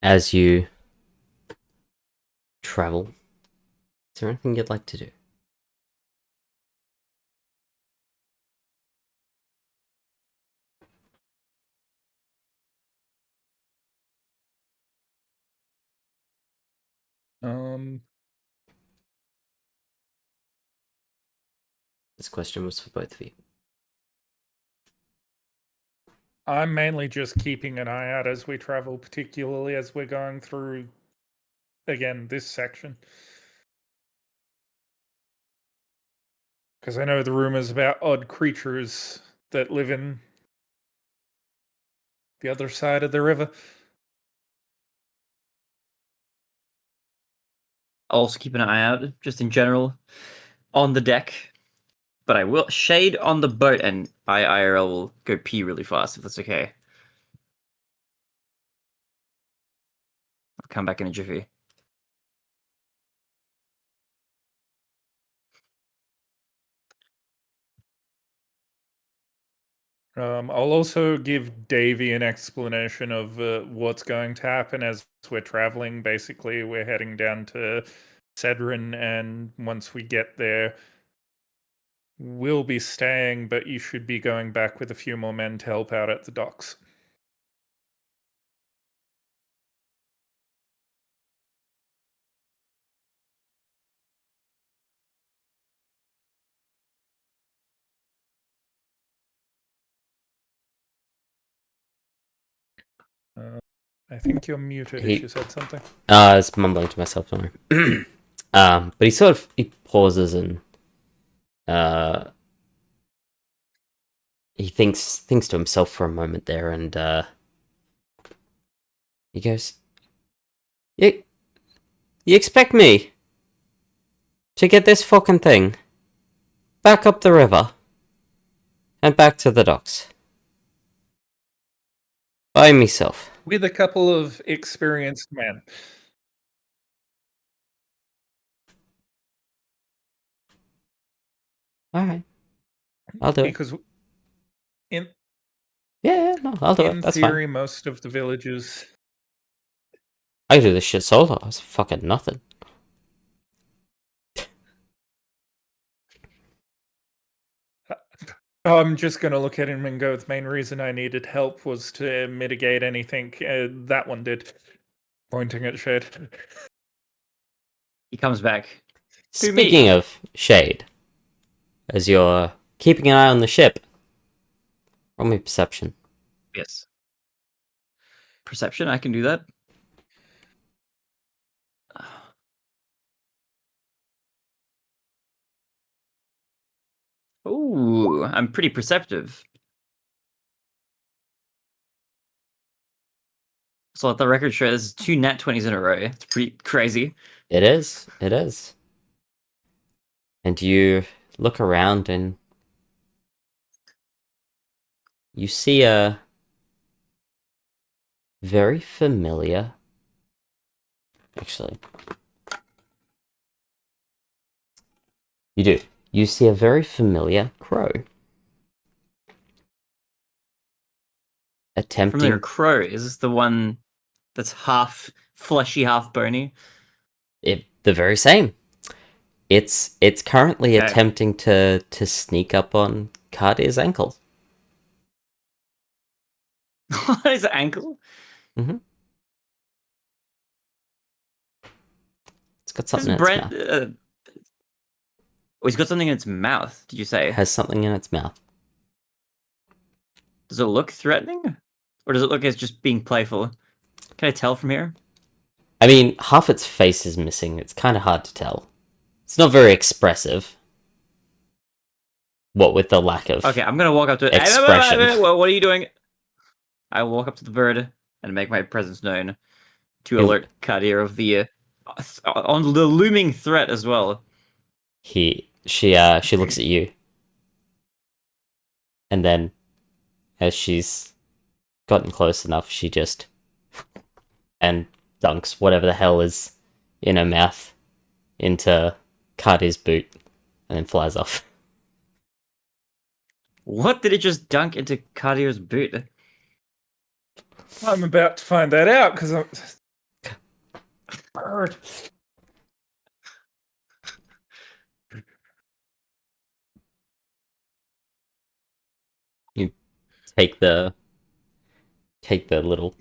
As you travel, is there anything you'd like to do? This question was for both of you. I'm mainly just keeping an eye out as we travel, particularly as we're going through, again, this section. Because I know the rumors about odd creatures that live in the other side of the river. I'll also keep an eye out, just in general, on the deck. But I will shade on the boat, and IRL will go pee really fast if that's okay. I'll come back in a jiffy. I'll also give Davey an explanation of what's going to happen as we're traveling. Basically, we're heading down to Cedrin, and once we get there, we'll be staying, but you should be going back with a few more men to help out at the docks. I think you're muted if you said something. I was mumbling to myself, don't worry. But he pauses and he thinks to himself for a moment there, and he goes, You expect me to get this fucking thing back up the river and back to the docks by myself? With a couple of experienced men. Alright. I'll do it. Because in No, I'll do it. in That's theory, fine. most of the villages... I can do this shit solo. It's fucking nothing. I'm just going to look at him and go, the main reason I needed help was to mitigate anything that one did. Pointing at Shade. He comes back. Who, me? Speaking of Shade, as you're keeping an eye on the ship, roll me perception. Yes. Perception, I can do that. Ooh, I'm pretty perceptive. So let the record show this is 2 nat 20s in a row. It's pretty crazy. It is. It is. And you look around and you see a very familiar... Actually, you do. You see a very familiar crow. Attempting... Familiar crow. Is this the one that's half fleshy, half bony? The very same. It's currently Okay. attempting to sneak up on Cartier's ankle. His ankle? Mm-hmm. It's got This something in its Brent. mouth. He's got something in its mouth. Did you say? It has something in its mouth. Does it look threatening, or does it look as just being playful? Can I tell from here? I mean, half its face is missing. It's kind of hard to tell. It's not very expressive. What with the lack of... Okay, I'm gonna walk up to it. Expression. What are you doing? I will walk up to the bird and make my presence known to alert Cartier of the on the looming threat as well. He she looks at you, and then as she's gotten close enough, she just and dunks whatever the hell is in her mouth into Cartier's boot, and then flies off. What did it just dunk into Cartier's boot? I'm about to find that out because I'm bird. Take the little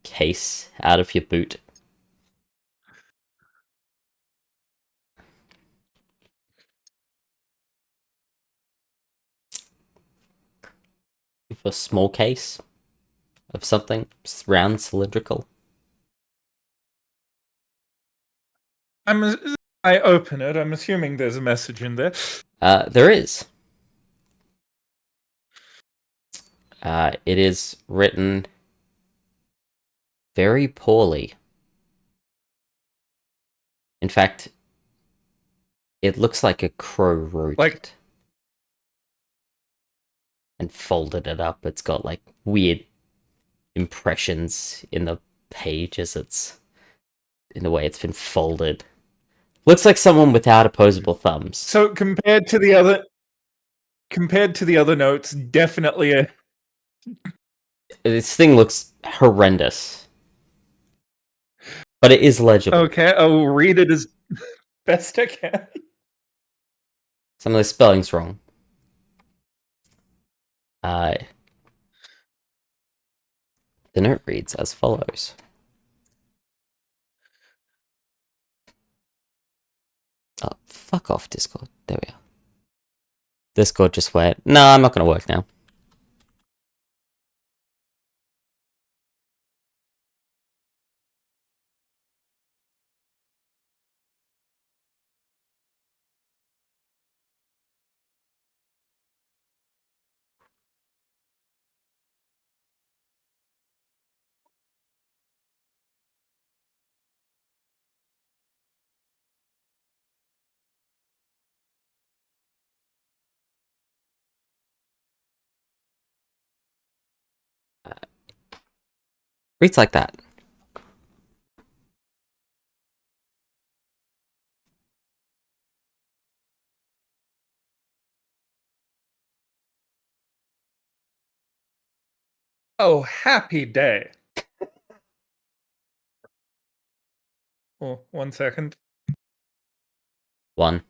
case out of your boot. With a small case of something round, cylindrical. I open it. I'm assuming there's a message in there. There is. It is written very poorly. In fact, it looks like a crow wrote it and folded it up. It's got like weird impressions in the page as it's in the way it's been folded. Looks like someone without opposable thumbs. So compared to the other notes, definitely This thing looks horrendous. But it is legible. Okay, I'll read it as best I can. Some of the spelling's wrong. The note reads as follows. Oh, fuck off, Discord. There we are. Discord just went, no, I'm not going to work now. Reads like that. Oh, happy day. Oh, 1 second. 1.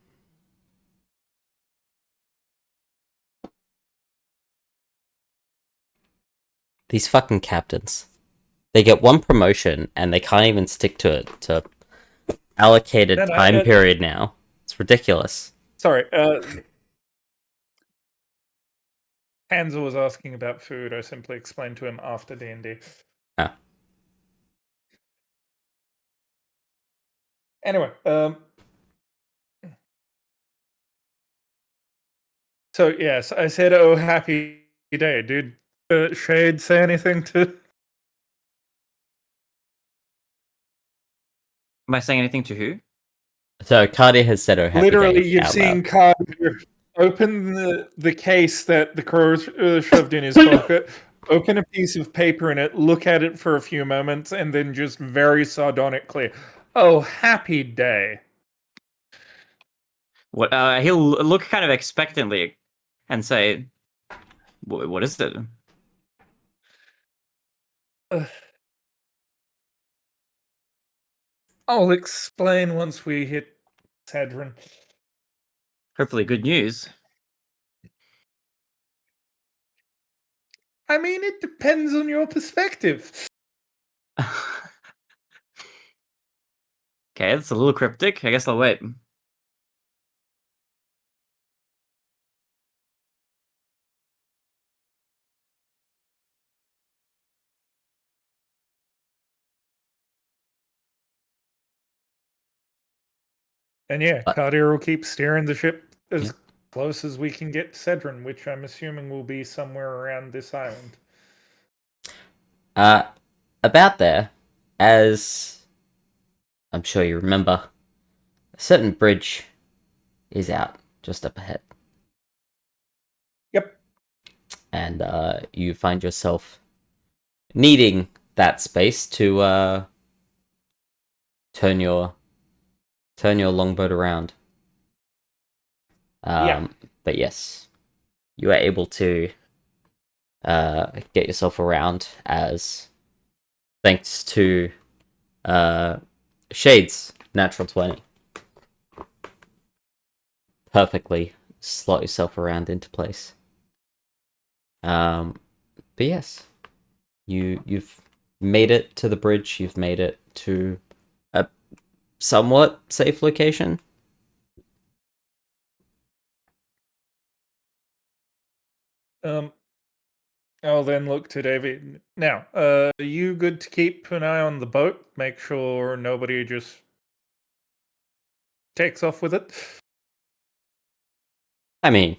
These fucking captains. They get 1 promotion and they can't even stick to it to allocated time period now. It's ridiculous. Sorry, Hansa was asking about food. I simply explained to him after D&D. Oh. Anyway, so yes, I said, "Oh, happy day." Did Shade say anything to? Am I saying anything to who? So Cardia has said her happy Literally, day you've out seen loud. Cardia open the case that the crow shoved in his pocket, open a piece of paper in it, look at it for a few moments, and then just very sardonically, "Oh, happy day." What? He'll look kind of expectantly and say, "What is it?" I'll explain once we hit Cedron. Hopefully, good news. I mean, it depends on your perspective. Okay, that's a little cryptic. I guess I'll wait. And yeah, Cartier will keep steering the ship as Yeah. close as we can get to Cedron, which I'm assuming will be somewhere around this island. About there, as I'm sure you remember, a certain bridge is out just up ahead. Yep. And you find yourself needing that space to turn your longboat around. Yeah. But yes, you are able to get yourself around as thanks to Shade's natural 20. Perfectly slot yourself around into place. But yes, you've made it to the bridge. You've made it to a somewhat safe location. I'll then look to David. Now, are you good to keep an eye on the boat? Make sure nobody just takes off with it? I mean,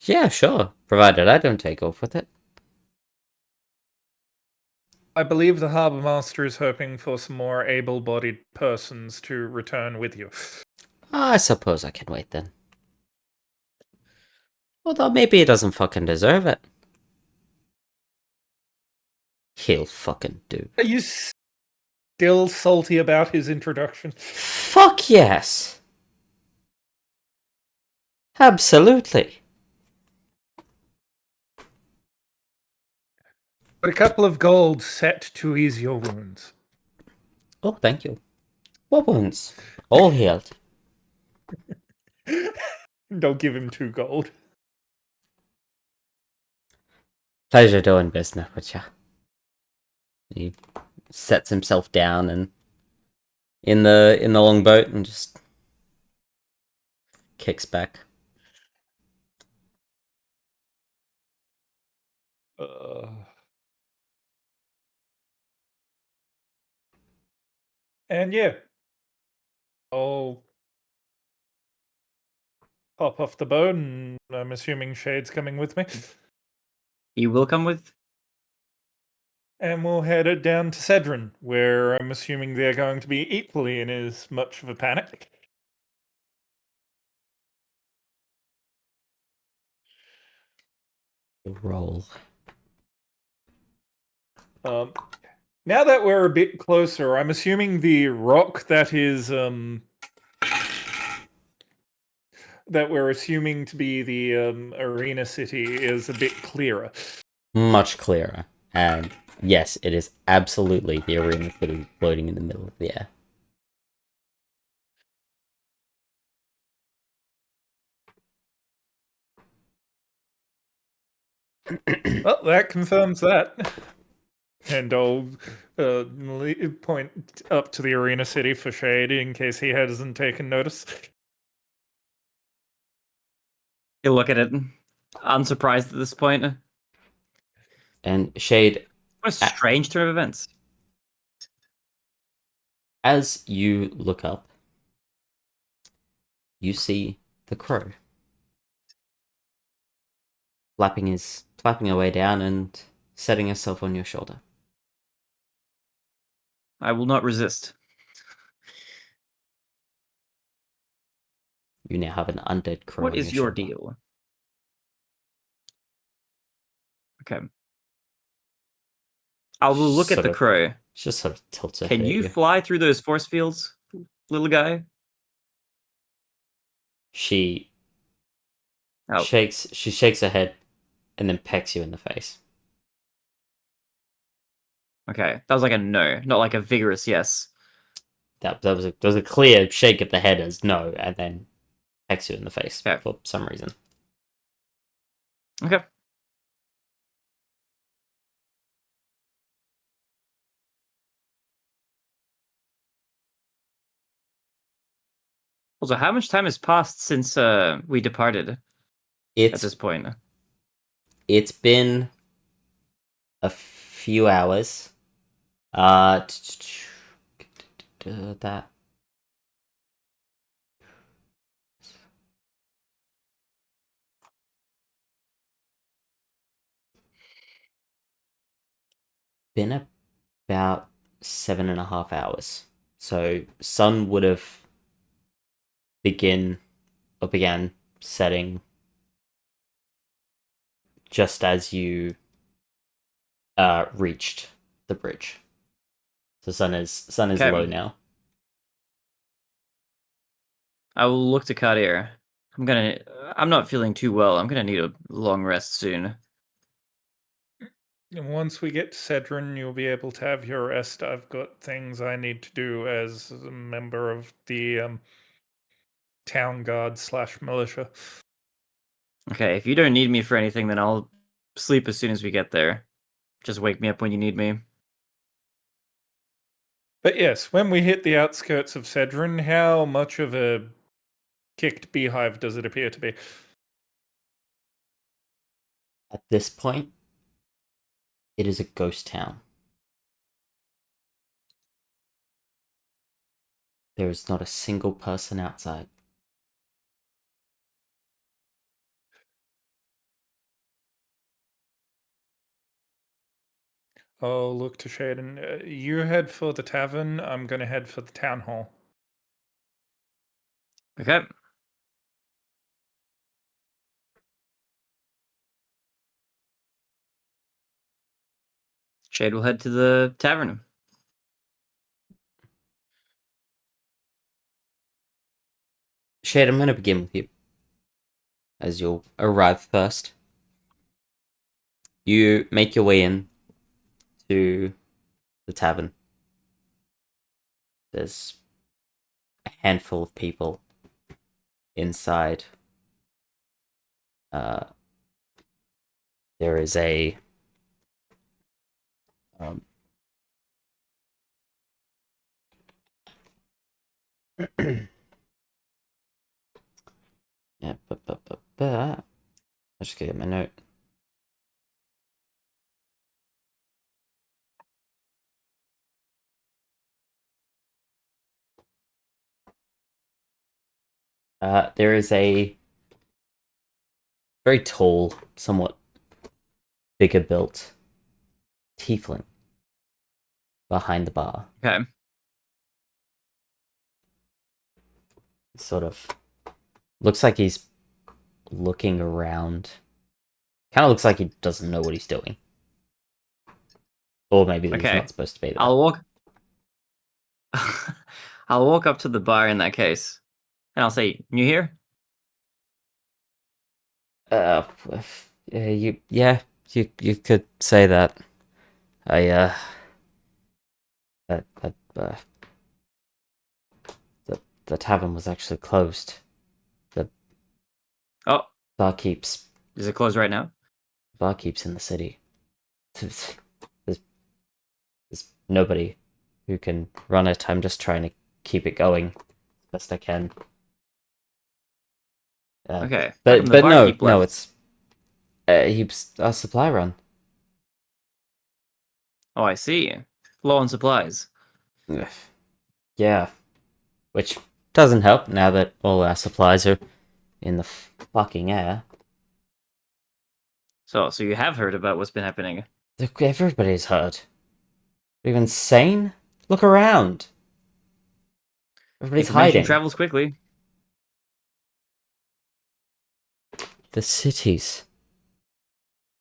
yeah, sure, provided I don't take off with it. I believe the harbour master is hoping for some more able-bodied persons to return with you. I suppose I can wait then. Although maybe he doesn't fucking deserve it. He'll fucking do. Are you still salty about his introduction? Fuck yes! Absolutely. But a couple of gold set to ease your wounds. Oh, thank you. What wounds? All healed. Don't give him 2 gold. Pleasure doing business with you. He sets himself down and in the longboat and just kicks back. And yeah, I'll hop off the boat, and I'm assuming Shade's coming with me. You will come with? And we'll head it down to Cedron, where I'm assuming they're going to be equally in as much of a panic. Roll. Now that we're a bit closer, I'm assuming the rock that is that we're assuming to be the arena city is a bit clearer. Much clearer. And yes, it is absolutely the arena floating in the middle of the air. Well, that confirms that. And I'll point up to the arena city for Shade in case he hasn't taken notice. You look at it, unsurprised at this point. What And Shade, a strange turn of events. as you look up, you see the crow flapping her way down and setting herself on your shoulder. I will not resist. You now have an undead crow. What on is your shoulder. deal? Okay. I will look at the crow. She just sort of tilts her Can head at you fly through those force fields, little guy? She Oh, shakes her head and then pecks you in the face. okay. That was like a no, not like a vigorous yes. That was a clear shake of the head as no, and then pecks you in the face Okay. for some reason. Okay. Also, how much time has passed since we departed at It's this point? It's been a few hours. That been about 7.5 hours. So sun would have begin or began setting just as you reached the bridge. The sun is Okay. low now. I will look to Kadir. I'm not feeling too well. I'm gonna need a long rest soon. And once we get to Cedron, you'll be able to have your rest. I've got things I need to do as a member of the town guard / militia. Okay, if you don't need me for anything, then I'll sleep as soon as we get there. Just wake me up when you need me. But yes, when we hit the outskirts of Cedron, how much of a kicked beehive does it appear to be? At this point, it is a ghost town. There is not a single person outside. I'll look to Shaden. You head for the tavern. I'm going to head for the town hall. Okay. Shade will head to the tavern. Shade, I'm going to begin with you, as you'll arrive first. You make your way in to the tavern. There's a handful of people inside. There is a yeah, I just get my note. There is a very tall, somewhat bigger built tiefling behind the bar. Okay. Sort of looks like he's looking around. Kind of looks like he doesn't know what he's doing. Or maybe he's Okay. not supposed to be there. I'll walk I'll walk up to the bar in that case. And I'll say, "You here?" You could say that. I the tavern was actually closed. The Oh, barkeep's is it closed right now? in the city. There's nobody who can run it. I'm just trying to keep it going as best I can. Okay. How But come the no, barkeep left? it's he's a supply run. Oh, I see. Low on supplies. Ugh. Yeah, which doesn't help now that all our supplies are in the fucking air. So you have heard about what's been happening. Look, everybody's hurt. Are you insane? Look around. Everybody's Information hiding. travels quickly. The city's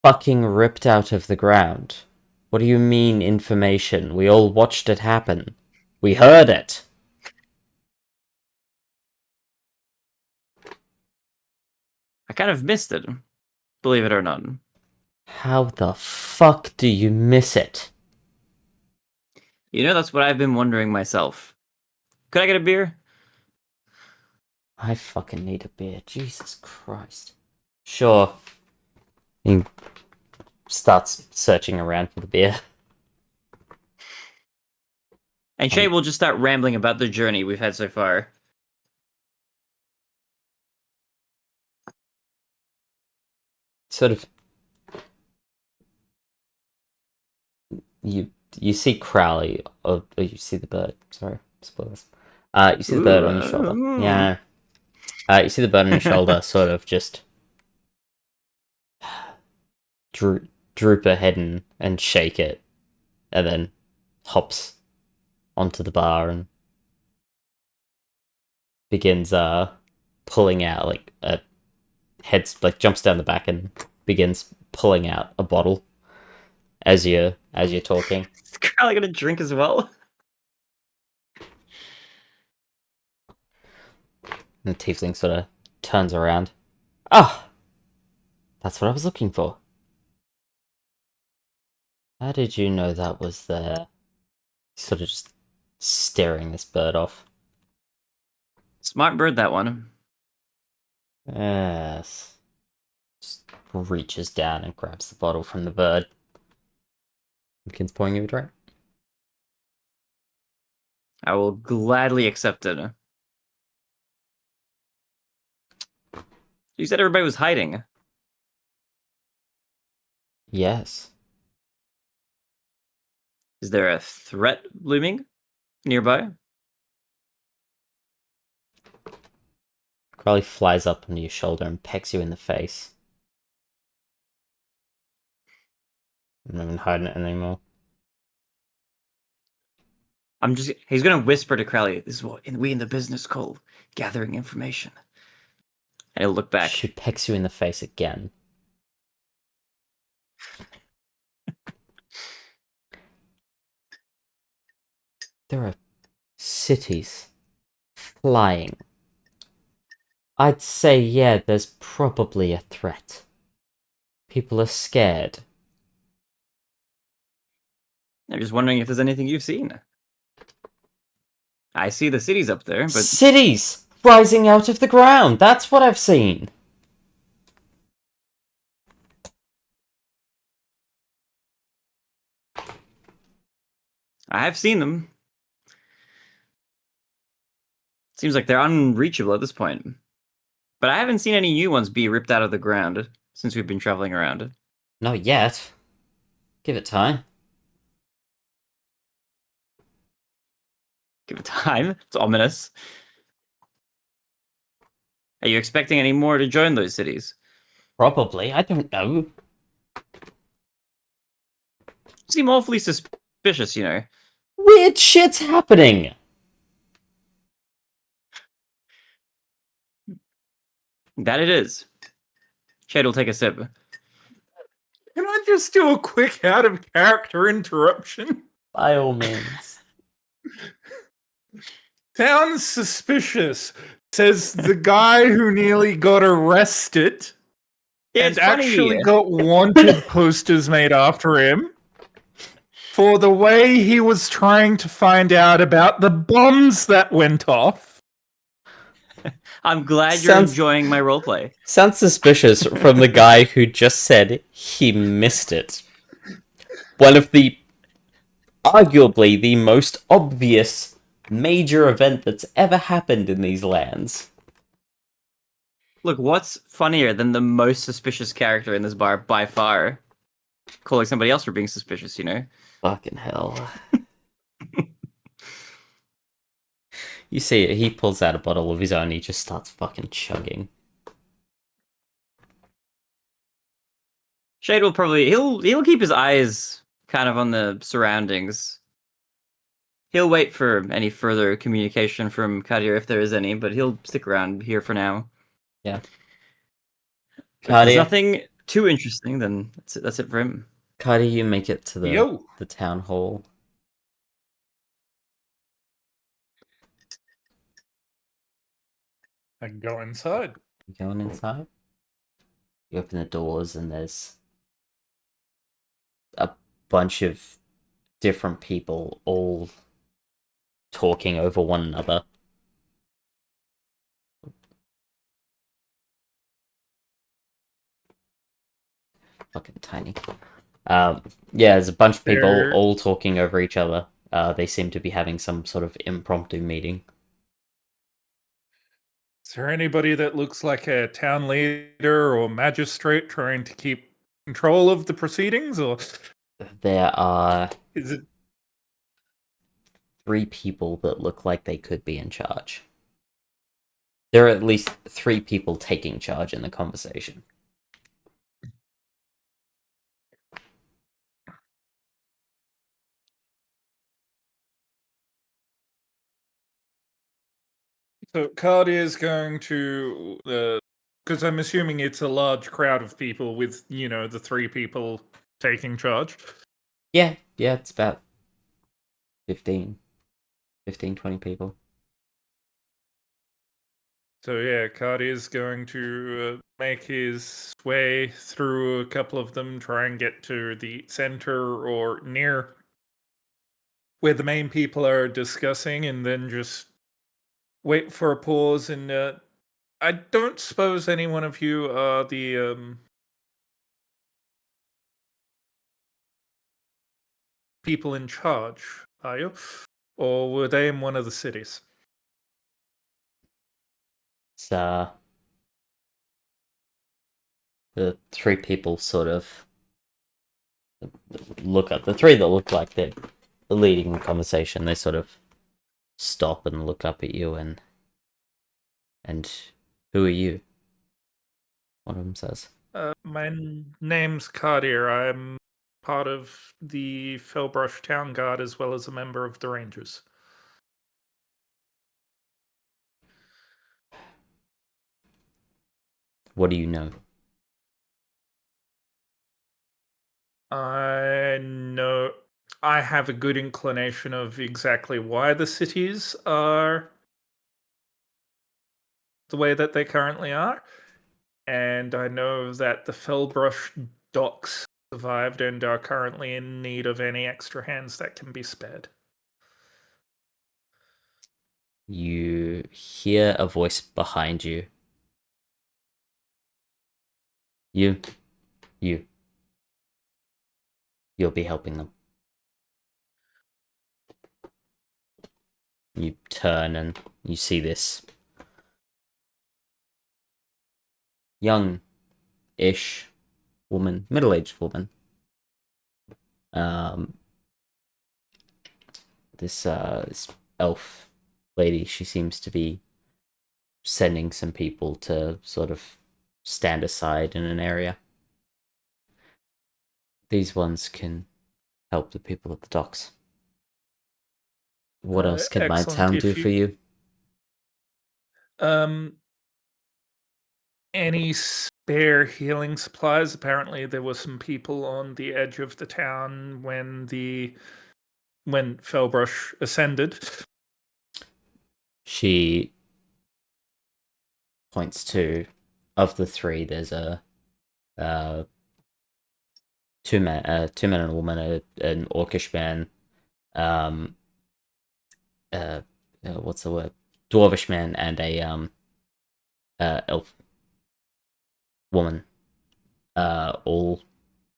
fucking ripped out of the ground. What do you mean information? We all watched it happen. We heard it. I kind of missed it, believe it or not. How the fuck do you miss it? You know, that's what I've been wondering myself. Could I get a beer? I fucking need a beer. Jesus Christ. Sure. He starts searching around for the beer. And Shay will just start rambling about the journey we've had so far. Sort of. You see Crowley, or you see the bird. Sorry, spoilers. You see the bird on your shoulder. Yeah. You see the bird on your shoulder, sort of just droop her head and shake it, and then hops onto the bar and begins pulling out heads jumps down the back and begins pulling out a bottle as you're talking. Is Crowley gonna drink as well? And the tiefling sort of turns around. Ah, that's what I was looking for. How did you know that was there? Sort of just staring this bird off. Smart bird, that one. Yes. Just reaches down and grabs the bottle from the bird. Begins pouring you a drink. I will gladly accept it. You said everybody was hiding. Yes. Is there a threat looming nearby? Crowley flies up onto your shoulder and pecks you in the face. I'm not even hiding it anymore. He's gonna whisper to Crowley, this is what we in the business call gathering information. And he'll look back. She pecks you in the face again. There are cities flying. I'd say, yeah, there's probably a threat. People are scared. I'm just wondering if there's anything you've seen. I see the cities up there, but Cities rising out of the ground! That's what I've seen! I have seen them. Seems like they're unreachable at this point. But I haven't seen any new ones be ripped out of the ground since we've been traveling around. Not yet. Give it time. Give it time. It's ominous. Are you expecting any more to join those cities? Probably. I don't know. You seem awfully suspicious, you know. Weird shit's happening! That it is. Shade will take a sip. Can I just do a quick out of character interruption? By all means. Sounds suspicious, says the guy who nearly got arrested Yeah, and it's funny. actually got wanted posters made after him for the way he was trying to find out about the bombs that went off. I'm glad you're Sounds- enjoying my roleplay. Sounds suspicious from the guy who just said he missed it. One of arguably the most obvious major event that's ever happened in these lands. Look, what's funnier than the most suspicious character in this bar by far? Calling somebody else for being suspicious, you know? Fucking hell. You see it, he pulls out a bottle of his own, he just starts fucking chugging. Shade will probably he'll keep his eyes kind of on the surroundings. He'll wait for any further communication from Kadir if there is any, but he'll stick around here for now. Yeah. If there's Kadir, nothing too interesting, then that's it for him. Kadir, you make it to Yo. the town hall. I can go inside. You going inside? You open the doors and there's a bunch of different people all talking over one another. Fucking tiny. Yeah, there's a bunch of people They're- all talking over each other. They seem to be having some sort of impromptu meeting. Is there anybody that looks like a town leader or magistrate trying to keep control of the proceedings, or There are is it 3 people that look like they could be in charge. There are at least 3 people taking charge in the conversation. So Card is going to, because I'm assuming it's a large crowd of people with, the 3 people taking charge. Yeah, it's about 15, 20 people. So yeah, Card is going to make his way through a couple of them, try and get to the center or near where the main people are discussing, and then just wait for a pause. And I don't suppose any one of you are the people in charge, are you? Or were they in one of the cities? So the 3 people sort of look up. The 3 that look like they're leading the conversation, they sort of stop and look up at you and who are you? One of them says. My name's Cartier. I'm part of the Fellbrush Town Guard as well as a member of the Rangers. What do you know? I know I have a good inclination of exactly why the cities are the way that they currently are. And I know that the Fellbrush docks survived and are currently in need of any extra hands that can be spared. You hear a voice behind you. You. You'll be helping them. You turn and you see this young-ish woman, middle-aged woman. This elf lady, she seems to be sending some people to sort of stand aside in an area. These ones can help the people at the docks. What else can my Excellent. town do for you? Um, any spare healing supplies? Apparently, there were some people on the edge of the town when Fellbrush ascended. She points to, of the 3, there's a two men and a woman, an orcish man, what's the word? Dwarvish man and a elf woman. All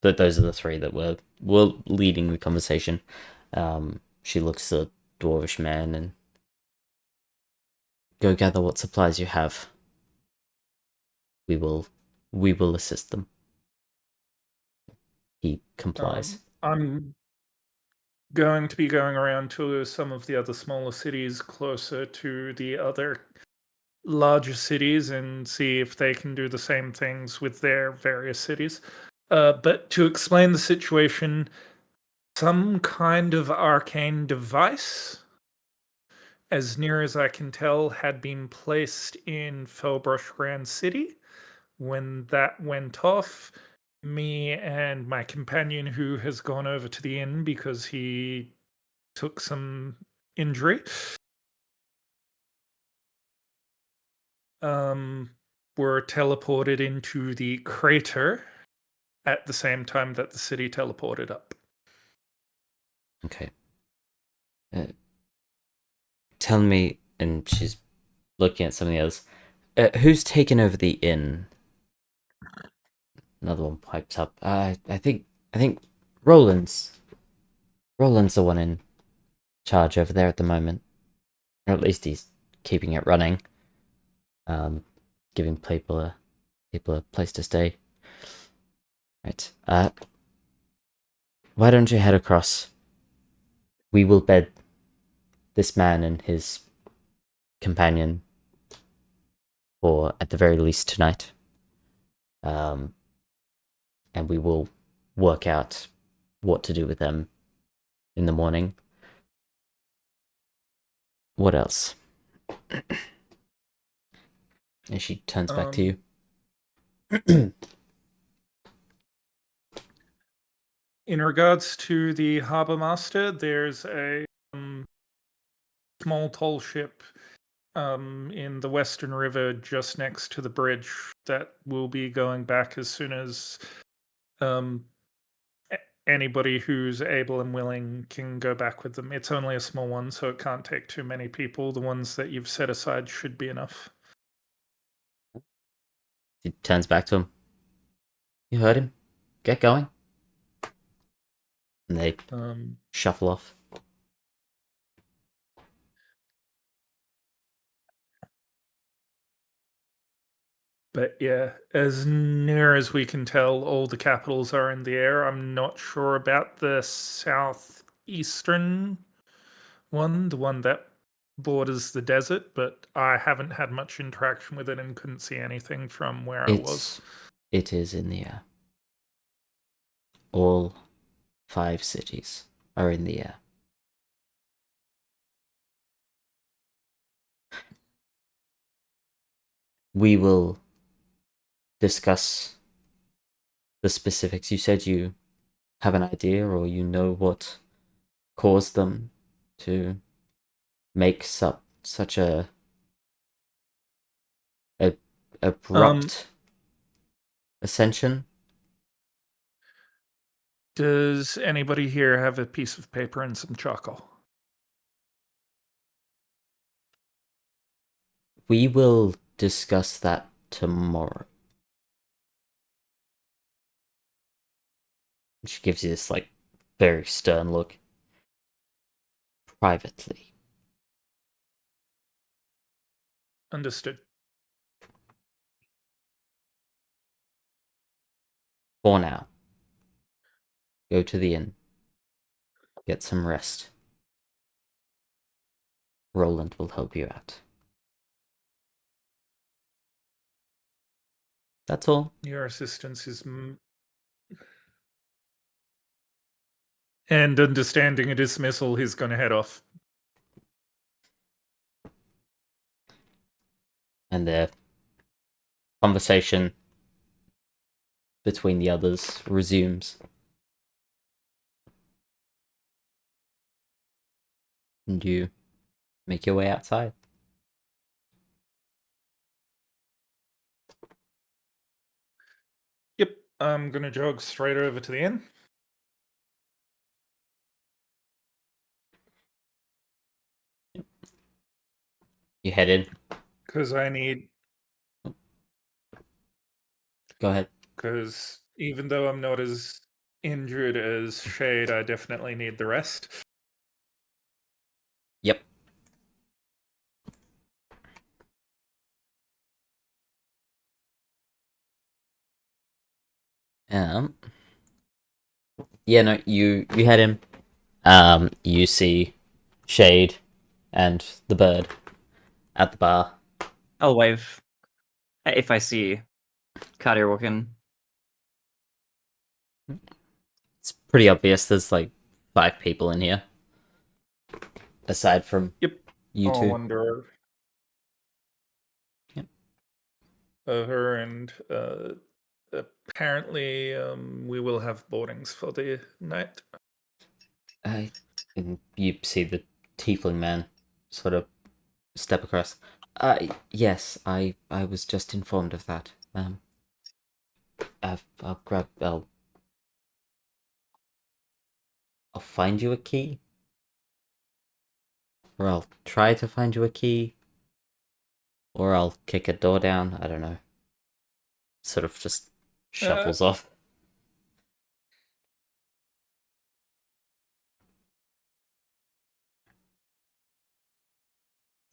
those are the 3 that were leading the conversation. She looks at the dwarvish man and go gather what supplies you have. We will assist them. He complies. I'm going to be going around to some of the other smaller cities closer to the other larger cities and see if they can do the same things with their various cities. But to explain the situation, some kind of arcane device, as near as I can tell, had been placed in Fellbrush Grand City. When that went off, me and my companion, who has gone over to the inn because he took some injury, were teleported into the crater at the same time that the city teleported up. Okay. Tell me, and she's looking at some of the others. Who's taken over the inn? Another one pipes up. I think Roland's the one in charge over there at the moment, or at least he's keeping it running. Giving people a place to stay. Right. Why don't you head across? We will bed this man and his companion for at the very least tonight. And we will work out what to do with them in the morning. What else? And she turns back to you. In regards to the harbor master, there's a small toll ship in the Western River just next to the bridge that will be going back as soon as anybody who's able and willing can go back with them. It's only a small one, so it can't take too many people. The ones that you've set aside should be enough. She turns back to him. You heard him. Get going. And they shuffle off. But yeah, as near as we can tell, all the capitals are in the air. I'm not sure about the southeastern one, the one that borders the desert, but I haven't had much interaction with it and couldn't see anything from where I was. It is in the air. All 5 cities are in the air. We will discuss the specifics. You said you have an idea, or you know what caused them to make such a abrupt ascension. Does anybody here have a piece of paper and some charcoal? We will discuss that tomorrow. She gives you this, like, very stern look. Privately. Understood. For now. Go to the inn. Get some rest. Roland will help you out. That's all. Your assistance is... And understanding a dismissal, he's going to head off. And the conversation between the others resumes. And you make your way outside. Yep, I'm going to jog straight over to the inn. You head in. Because I need... Go ahead. Because even though I'm not as injured as Shade, I definitely need the rest. Yep. Yeah, no, you head in. You see Shade and the bird at the bar. I'll wave if I see Cartier walk in. It's pretty obvious there's like 5 people in here. Aside from you two. Wonder. Yep. Her and apparently we will have boardings for the night. And you see the tiefling man sort of step across. Yes, I was just informed of that. I'll find you a key. Or I'll try to find you a key. Or I'll kick a door down. I don't know. Sort of just shuffles off.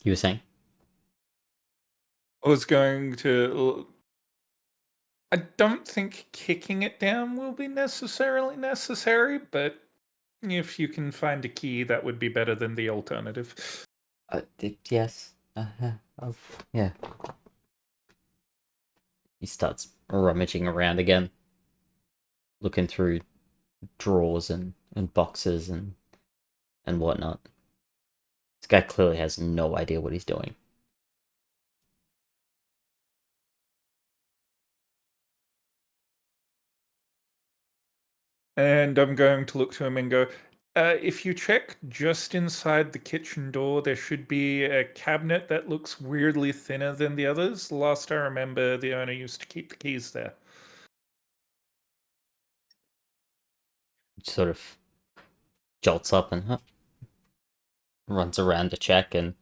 You were saying? I was going to... I don't think kicking it down will be necessarily necessary, but if you can find a key, that would be better than the alternative. Yes. Yeah. He starts rummaging around again. Looking through drawers and boxes and whatnot. This guy clearly has no idea what he's doing. And I'm going to look to him and go, if you check just inside the kitchen door, there should be a cabinet that looks weirdly thinner than the others. Last I remember, the owner used to keep the keys there. Sort of jolts up and runs around to check, and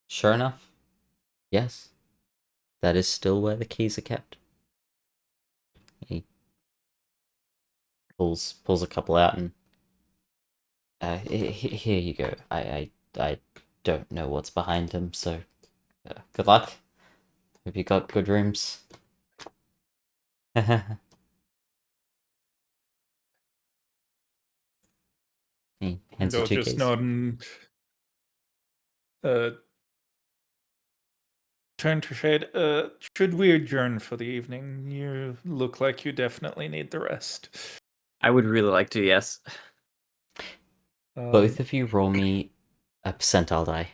sure enough, yes, that is still where the keys are kept. He pulls a couple out and here you go. I don't know what's behind him, so good luck. Hope you got good rooms. He hands And you I'll 2 just keys. nod and turn to Shade. Should we adjourn for the evening? You look like you definitely need the rest. I would really like to, yes. Both of you roll me a percentile die.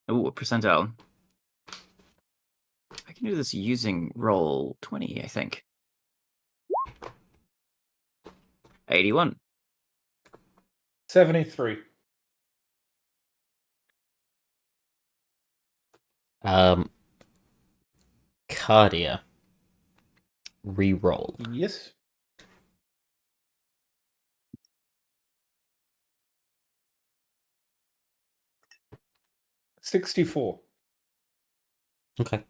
Ooh, a percentile. I can do this using roll 20, I think. 81. 73. Cardia. Reroll. Yes. $64. Okay.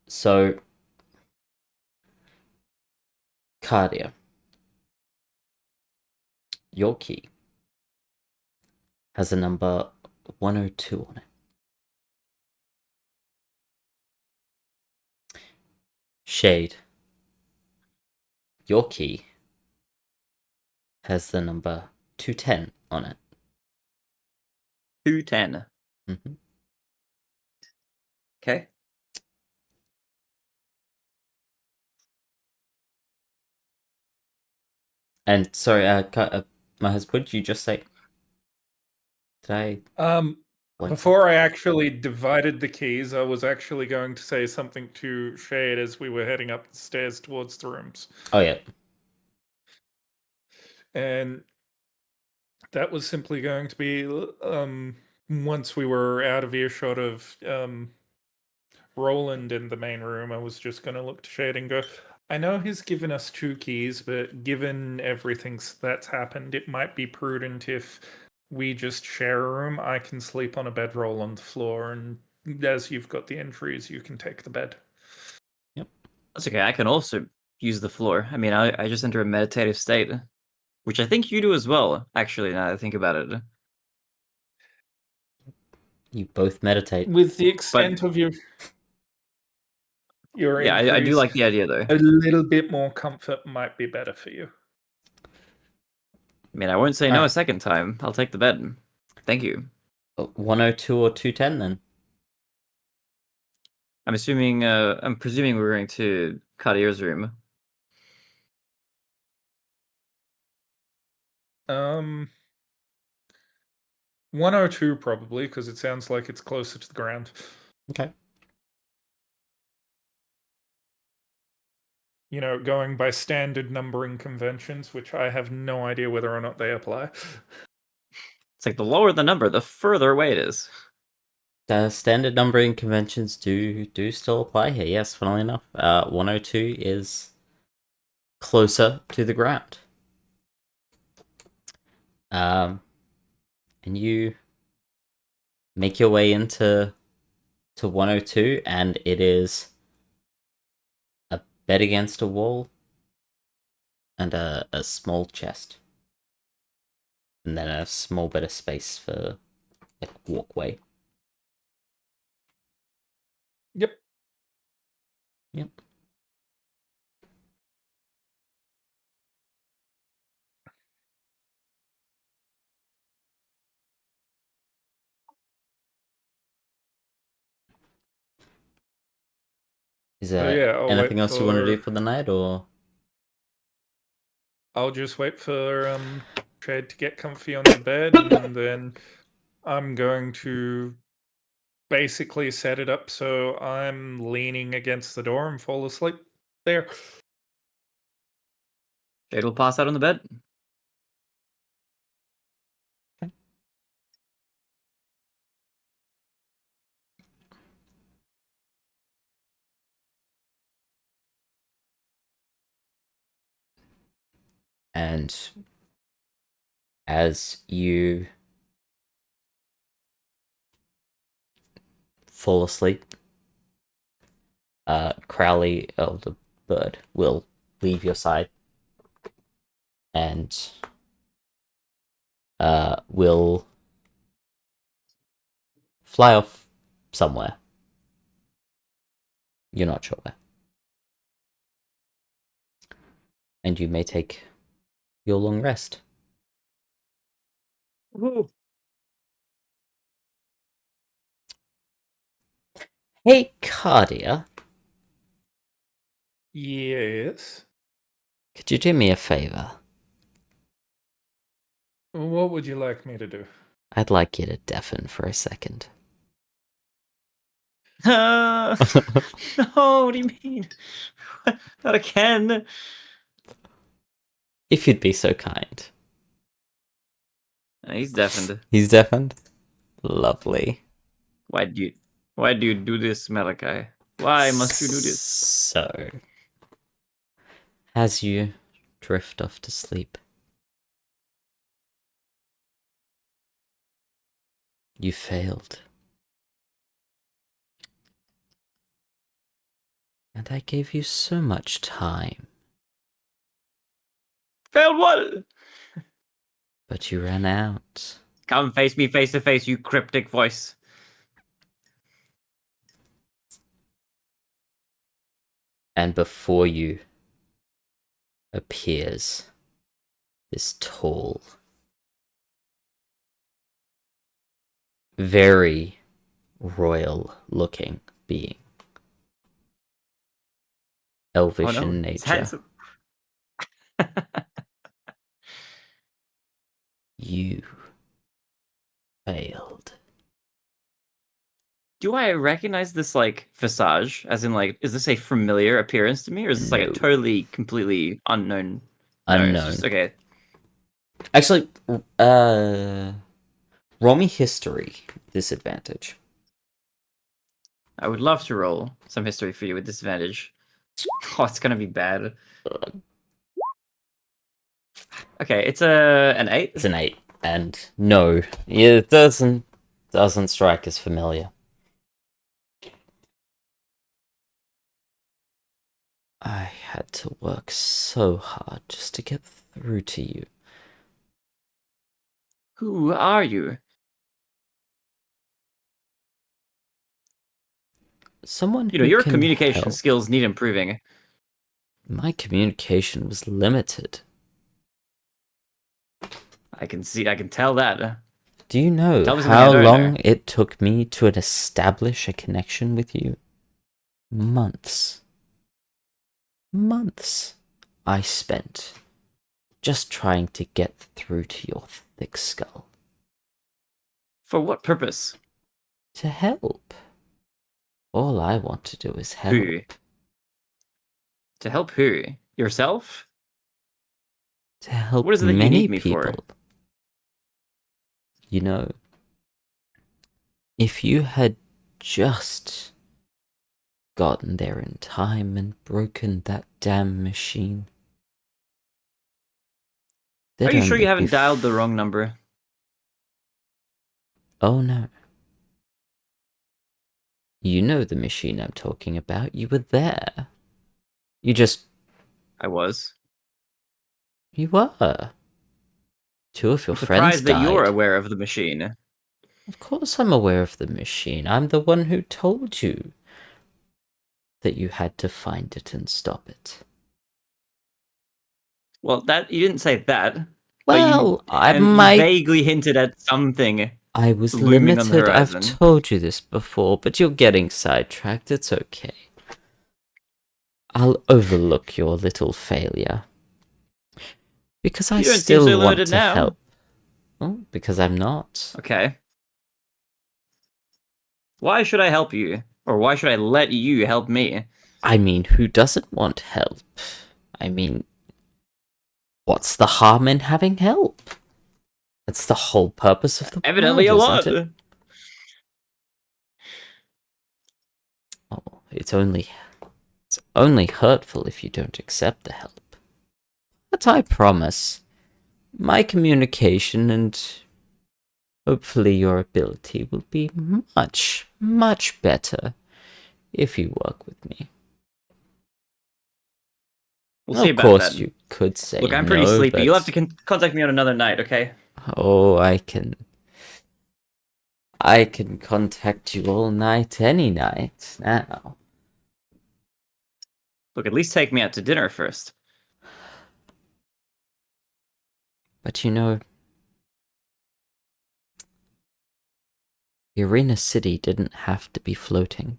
So, Cardia. Your key has a number 102 on it. Shade. Your key has the number 210 on it. 210. Mm-hmm. Okay. And sorry, Mahaz, what did you just say? Did I? Before I actually divided the keys, I was actually going to say something to Shade as we were heading up the stairs towards the rooms. Oh, yeah. And that was simply going to be once we were out of earshot of Roland in the main room, I was just going to look to Shade and go, I know he's given us 2 keys, but given everything that's happened, it might be prudent if we just share a room. I can sleep on a bedroll on the floor, and as you've got the entries, you can take the bed. Yep. That's okay. I can also use the floor. I mean, I just enter a meditative state, which I think you do as well, actually, now that I think about it. You both meditate. With the extent of your Yeah, I do entries, like the idea, though. a little bit more comfort might be better for you. I mean, I won't say no a second time. I'll take the bed. Thank you. 102 or 210 then? I'm presuming we're going to Cartier's room. 102 probably, because it sounds like it's closer to the ground. Okay. You know, going by standard numbering conventions, which I have no idea whether or not they apply. It's like the lower the number, the further away it is. The standard numbering conventions do still apply here. Yes, funnily enough, 102 is closer to the ground. And you make your way into 102, and it is a bed against a wall and a small chest, and then a small bit of space for like walkway. Yep. Yep. Is there I'll anything wait else you want to do for. for the night, or? I'll just wait for shed to get comfy on the bed, and then I'm going to basically set it up so I'm leaning against the door and fall asleep there. Jade will pass out on the bed. And as you fall asleep, Crowley, the bird, will leave your side and will fly off somewhere. You're not sure where. And you may take your long rest. Woo. Hey, Cardia, Yes. could you do me a favor? What would you like me to do? I'd like you to deafen for a second. No, what do you mean? Not again. If you'd be so kind. He's deafened. He's deafened? Lovely. Why do you do this, Malachi? Why must you do this? So, as you drift off to sleep, you failed. And I gave you so much time, Failed what? but you ran out. Come face me face to face, you cryptic voice. And before you appears this tall, very royal looking being. Elvish in He's nature. handsome. You failed. Do I recognize this like visage? As in, like, is this a familiar appearance to me, or is this like No. a totally, completely unknown? No, it's Unknown. just- okay. Actually, roll me history disadvantage. I would love to roll some history for you with disadvantage. Oh, it's gonna be bad. Okay, it's an 8. It's an 8, and no, it doesn't strike as familiar. I had to work so hard just to get through to you. Who are you? Someone You know, who your can communication help. skills need improving. My communication was limited. I can tell that. Do you know Tell me something I how don't long know. it took me to establish a connection with you? Months. Months I spent just trying to get through to your thick skull. For what purpose? To help. All I want to do is help. Who? To help who? Yourself? To help What is it that you many need me for? people. You know, if you had just gotten there in time and broken that damn machine. Are you sure you there'd haven't be dialed the wrong number? Oh no. You know the machine I'm talking about. You were there. You I was. were. Two of your I'm friends surprised that you're died. aware of the machine. Of course I'm aware of the machine. I'm the one who told you that you had to find it and stop it. Well, that you didn't say that. Well, but you vaguely hinted at something. I was looming on the limited. I've horizon. told you this before, but you're getting sidetracked. It's okay. I'll overlook your little failure. Because I You don't seem still so want loaded to now. help. Well, because I'm not. Okay. Why should I help you? Or why should I let you help me? I mean, who doesn't want help? I mean, what's the harm in having help? That's the whole purpose of the Evidently a world, lot. isn't it? Oh, it's only hurtful if you don't accept the help. But I promise, my communication and hopefully your ability will be much, much better if you work with me. We'll see Of about course, that. you could say Look, I'm pretty no, sleepy. but... You'll have to contact me on another night, okay? Oh, I can contact you all night, any night, now. Look, at least take me out to dinner first. But you know, the Arena City didn't have to be floating.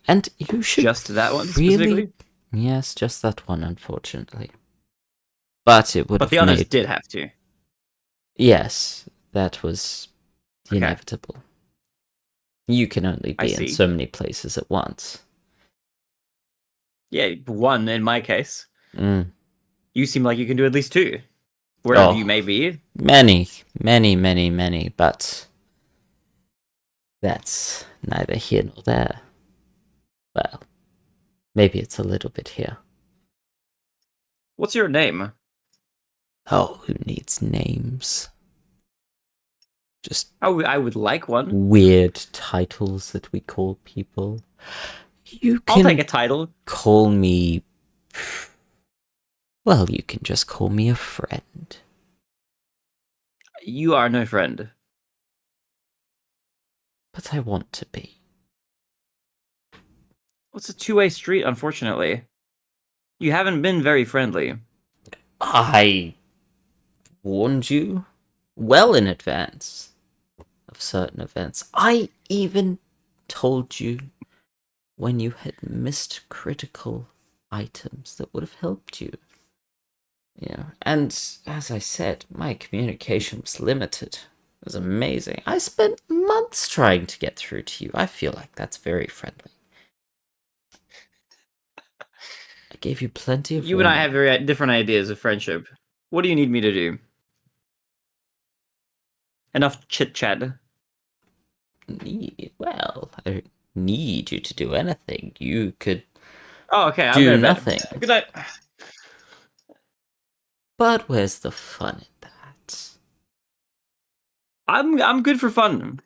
And you should Just that one really... specifically? Yes, just that one, unfortunately. But it would But have the others made... did have to. Yes, that was Okay. inevitable. You can only I be in see. so many places at once. Yeah, one in my case. Mm. You seem like you can do at least two. Wherever Oh. you may be. Many, but that's neither here nor there. Well, maybe it's a little bit here. What's your name? Oh, who needs names? Just I would like one. weird titles that we call people. You I'll can take a title. call me... Well, you can just call me a friend. You are no friend. But I want to be. It's a two-way street, unfortunately. You haven't been very friendly. I warned you well in advance of certain events. I even told you when you had missed critical items that would have helped you. Yeah, and as I said, my communication was limited. It was amazing. I spent months trying to get through to you. I feel like that's very friendly. I gave you plenty of You and I warning. have very different ideas of friendship. What do you need me to do? Enough chit-chat. Well, I don't need you to do anything. You could Oh, okay, I'm do going to bed. nothing. Good night. But where's the fun in that? I'm good for fun.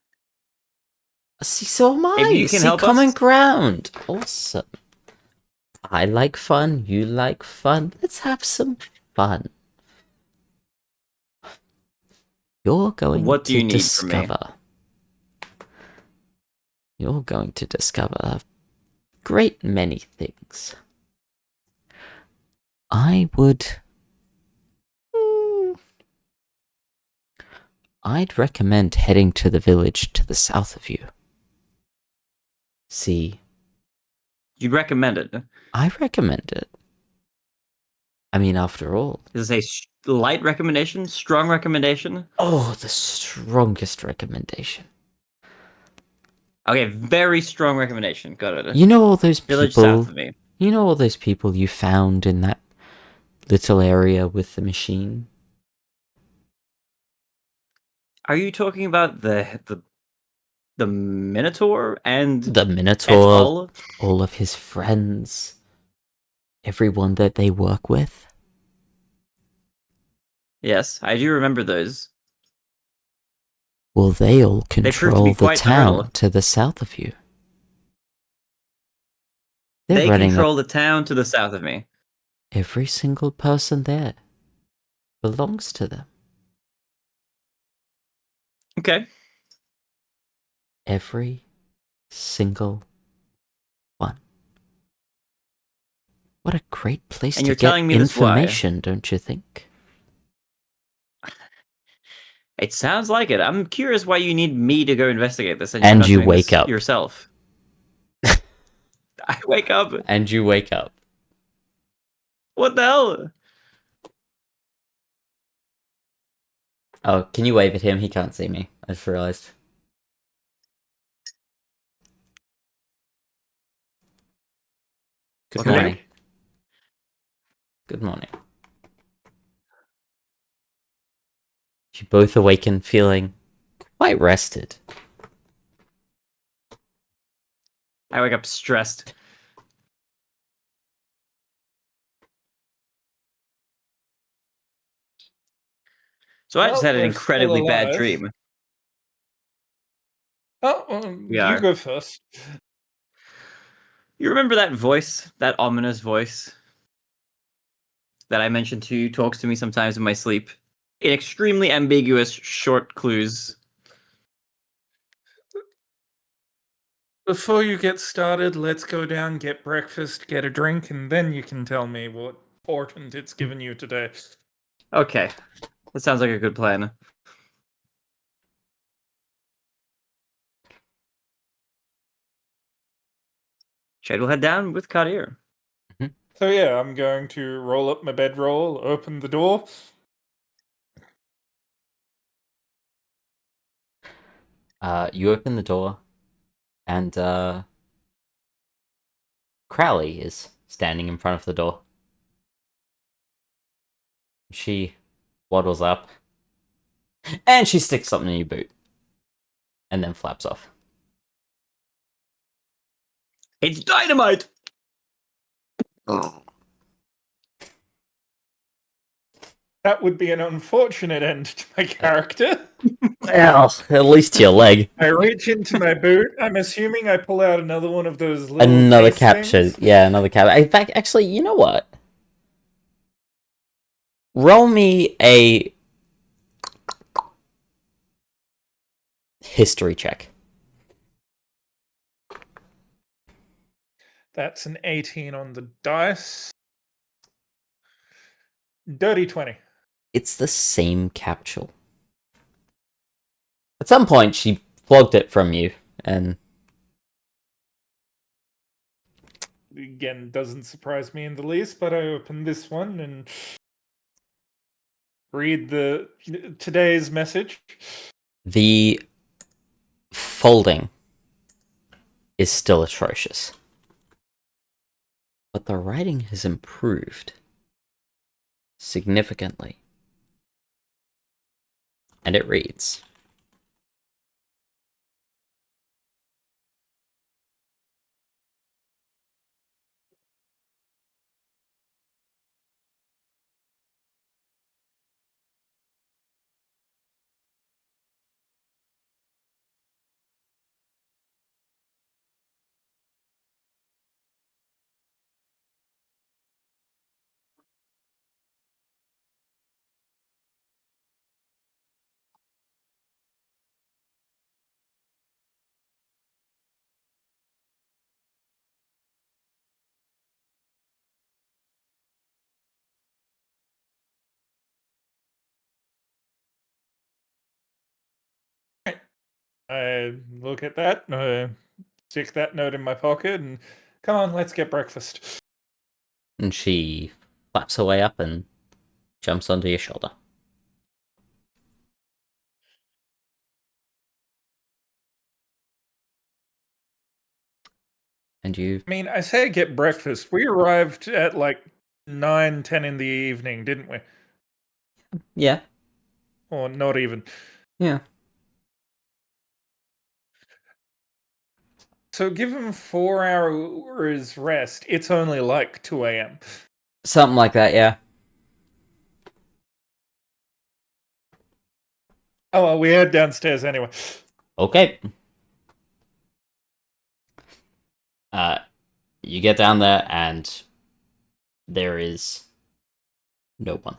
See, so am I. If you can See, help common us. ground. Awesome. I like fun. You like fun. Let's have some fun. You're going What do to you need from me? discover. You're going to discover a great many things. I would... I'd recommend heading to the village to the south of you. See, You'd recommend it. I recommend it. I mean, after all... Is this a light recommendation? Strong recommendation? Oh, the strongest recommendation. Okay, very strong recommendation. Got it. You know all those Village people... south of me. You know all those people you found in that little area with the machine? Are you talking about the Minotaur and The Minotaur, Etal? all of his friends, everyone that they work with? Yes, I do remember those. Well, they all proved to be control the quite town terrible. to the south of you. They're They running control the town to the south of me. every single person there belongs to them. Okay. Every single one. What a great place And to you're get telling me this why? information, don't you think? It sounds like it. I'm curious why you need me to go investigate this, and you're And not you doing wake this up. yourself. I wake up. And you wake up. What the hell? Oh, can you wave at him? He can't see me. I just realized. Good Okay. morning. Good morning. You both awaken feeling quite rested. I wake up stressed. So I just Well, had an we're still incredibly bad alive. dream. Oh, We you are. go first. You remember that voice, that ominous voice that I mentioned to you, talks to me sometimes in my sleep? In extremely ambiguous, short clues. Before you get started, let's go down, get breakfast, get a drink, and then you can tell me what portent it's given you today. Okay, that sounds like a good plan. Shade will head down with Kadir. So yeah, I'm going to roll up my bedroll, open the door. You open the door, and Crowley is standing in front of the door. She waddles up, and she sticks something in your boot, and then flaps off. It's dynamite! That would be an unfortunate end to my character. Well, at least to your leg. I reach into my boot. I'm assuming I pull out another one of those little Another case capture. things. Yeah, another capture. In fact, actually, you know what? Roll me a history check. That's an 18 on the dice. Dirty 20. It's the same capsule. At some point, she flogged it from you, and Again, doesn't surprise me in the least, but I open this one and read the today's message. the folding is still atrocious. But the writing has improved significantly. And it reads: I look at that, stick that note in my pocket, and come on, let's get breakfast. and she flaps her way up and jumps onto your shoulder. And you, I mean, I say get breakfast. We arrived at like 9, 10 in the evening, didn't we? yeah, Or not even. yeah. So given 4 hours rest, it's only like 2 a.m. Something like that, yeah. Oh, well, we head downstairs anyway. Okay. You get down there, and there is no one.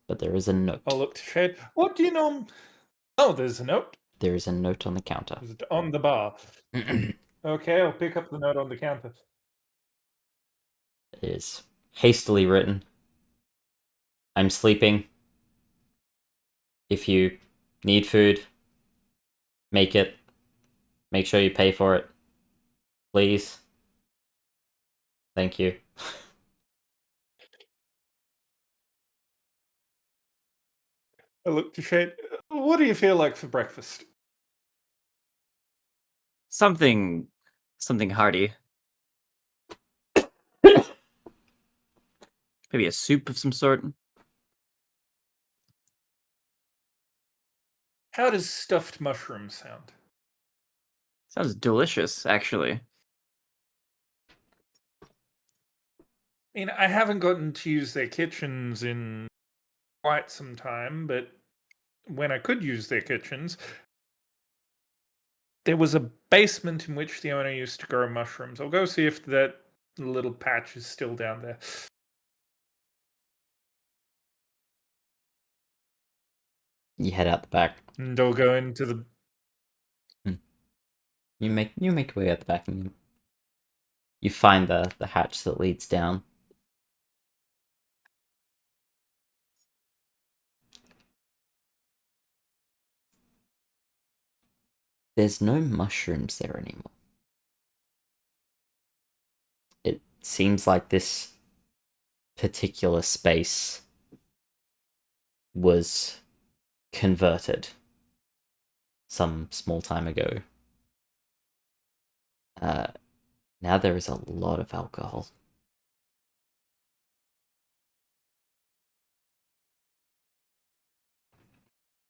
But there is a note. I'll look to Shade. What do you know? Oh, there's a note. There is a note on the counter. Is it on the bar? Okay, I'll pick up the note on the counter. It is hastily written. I'm sleeping. If you need food, Make it. Make sure you pay for it. Please. Thank you. I look to Shade. What do you feel like for breakfast? Something hearty. Maybe a soup of some sort. How does stuffed mushroom sound? Sounds delicious, actually. I mean, I haven't gotten to use their kitchens in quite some time, but when I could use their kitchens, there was a basement in which the owner used to grow mushrooms. I'll go see if that little patch is still down there. You head out the back. And I'll go into the... You make your way out the back, and you find the hatch that leads down. There's no mushrooms there anymore. It seems like this particular space was converted some small time ago. Now there is a lot of alcohol.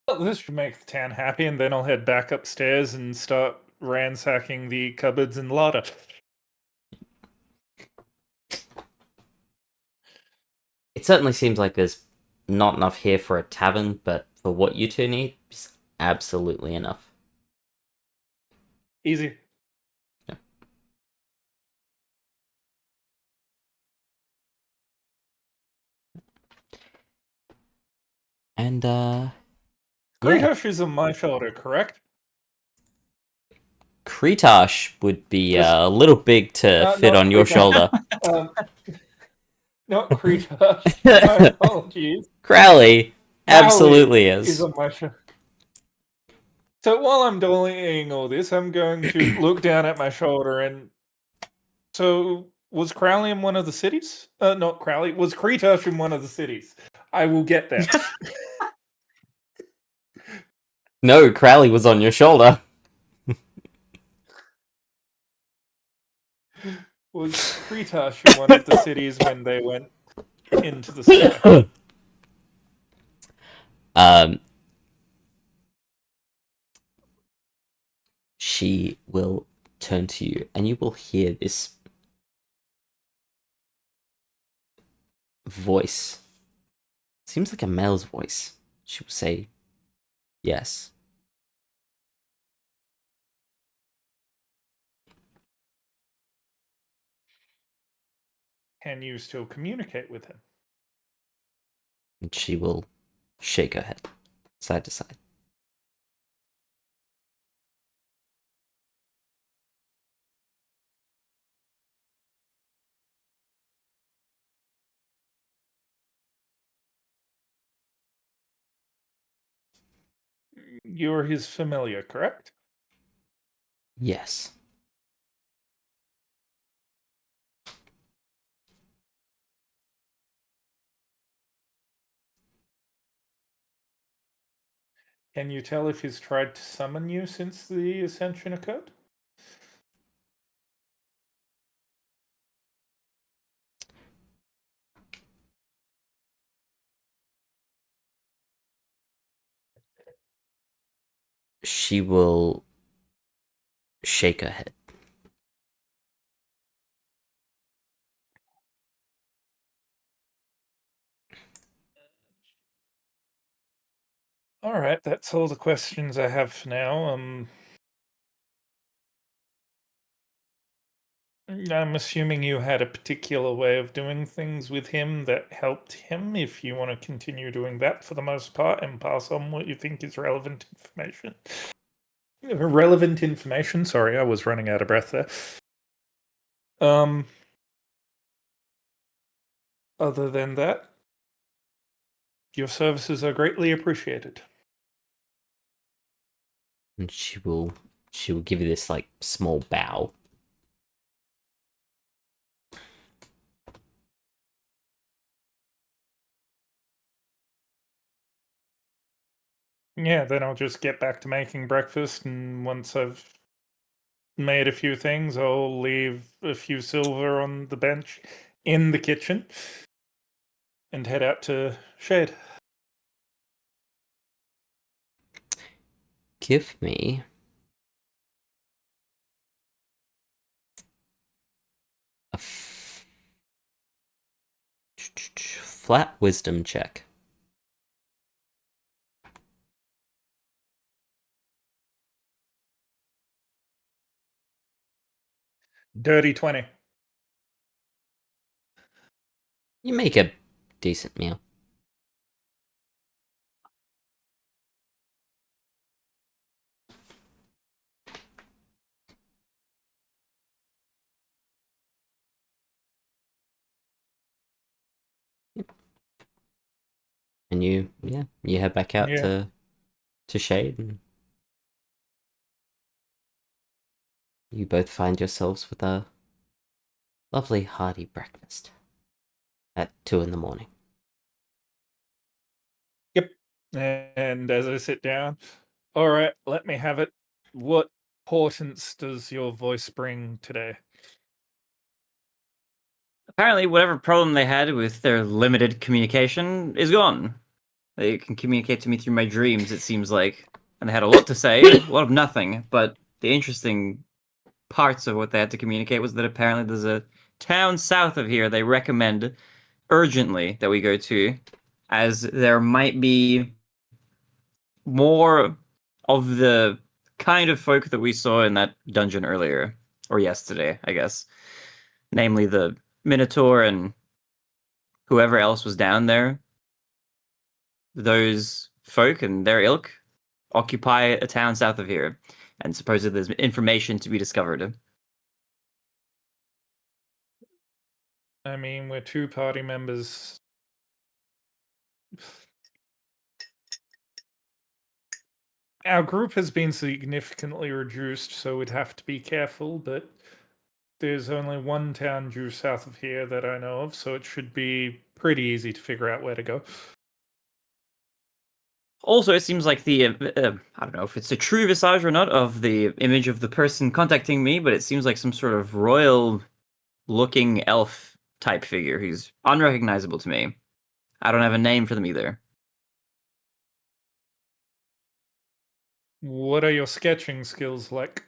Well, this should make the town happy, and then I'll head back upstairs and start ransacking the cupboards and larder. It certainly seems like there's not enough here for a tavern, but for what you two need, it's absolutely enough. Easy. Yeah. And, Kritosh is on my shoulder, correct? Kritosh would be Just- a little big to fit no, on your Kritosh. shoulder. Not Kritosh. My apologies. Crowley absolutely Is is. on my shoulder. So while I'm doing all this, I'm going to look down at my shoulder and... So, was Crowley in one of the cities? Not Crowley. Was Kritosh in one of the cities? I will get there. No, Crowley was on your shoulder. Was Kritosh in one of the cities when they went into the sky? She will turn to you, and you will hear this voice. Seems like a male's voice. She will say, yes. Can you still communicate with him? And she will shake her head, side to side. You're his familiar, correct? Yes. Can you tell if he's tried to summon you since the Ascension occurred? She will shake her head. All right, that's all the questions I have for now. I'm assuming you had a particular way of doing things with him that helped him. If you want to continue doing that for the most part and pass on what you think is relevant information. Relevant information. Sorry, I was running out of breath there. Other than that, your services are greatly appreciated. And she will give you this like small bow. Yeah, then I'll just get back to making breakfast, and once I've made a few things, I'll leave a few silver on the bench in the kitchen and head out to Shade. Give me a flat wisdom check. Dirty 20. You make a decent meal. And you head back out Yeah. to Shade, and you both find yourselves with a lovely hearty breakfast at 2 a.m. Yep. And as I sit down, all right, let me have it. What importance does your voice bring today? Apparently, whatever problem they had with their limited communication is gone. They can communicate to me through my dreams, it seems like. And they had a lot to say, a lot of nothing. But the interesting parts of what they had to communicate was that apparently there's a town south of here they recommend urgently that we go to, as there might be more of the kind of folk that we saw in that dungeon earlier, or yesterday, I guess. Namely the Minotaur and whoever else was down there. Those folk and their ilk occupy a town south of here, and supposedly there's information to be discovered. I mean, we're two party members. Our group has been significantly reduced, so we'd have to be careful, but there's only one town due south of here that I know of, so it should be pretty easy to figure out where to go. Also, it seems like the I don't know if it's a true visage or not of the image of the person contacting me, but it seems like some sort of royal-looking elf type figure who's unrecognizable to me. I don't have a name for them either. What are your sketching skills like?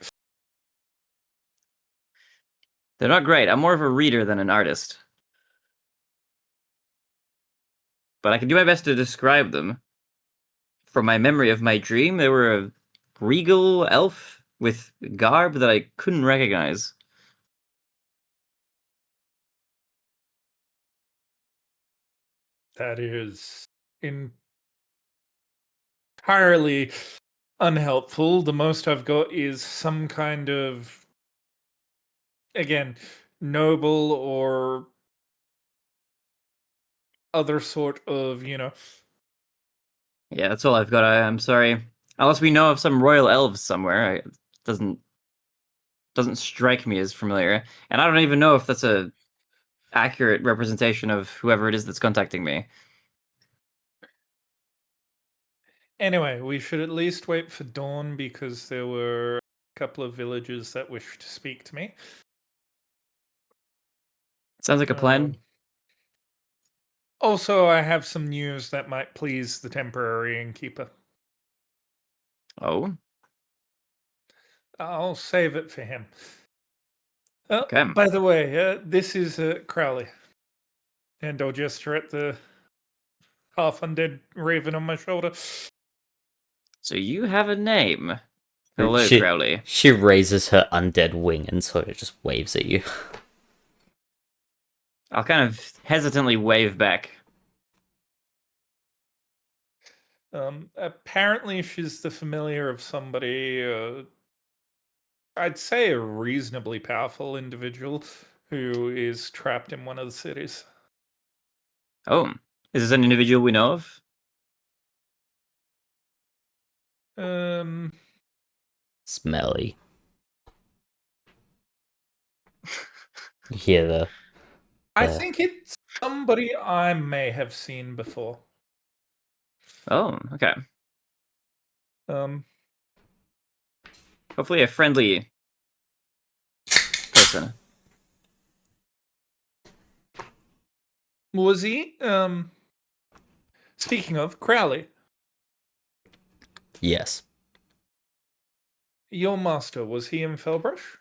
They're not great. I'm more of a reader than an artist. But I can do my best to describe them. From my memory of my dream, they were a regal elf with garb that I couldn't recognize. That is entirely unhelpful. The most I've got is some kind of, again, noble or other sort of, Yeah, that's all I've got. I'm sorry. Unless we know of some royal elves somewhere, it doesn't strike me as familiar. And I don't even know if that's a accurate representation of whoever it is that's contacting me. Anyway, we should at least wait for dawn because there were a couple of villagers that wished to speak to me. Sounds like a plan. Also, I have some news that might please the temporary innkeeper. Oh, I'll save it for him. okay. By the way, this is Crowley. And I'll gesture at the half undead raven on my shoulder. So you have a name. Hello, she, Crowley. She raises her undead wing and sort of just waves at you. I'll kind of hesitantly wave back. Apparently, she's the familiar of somebody, I'd say a reasonably powerful individual who is trapped in one of the cities. Oh, is this an individual we know of? Smelly. You hear the I The- think it's somebody I may have seen before. Oh, okay. Um, Hopefully a friendly person. was he? Speaking of Crowley, yes. your master, was he in Fellbrush?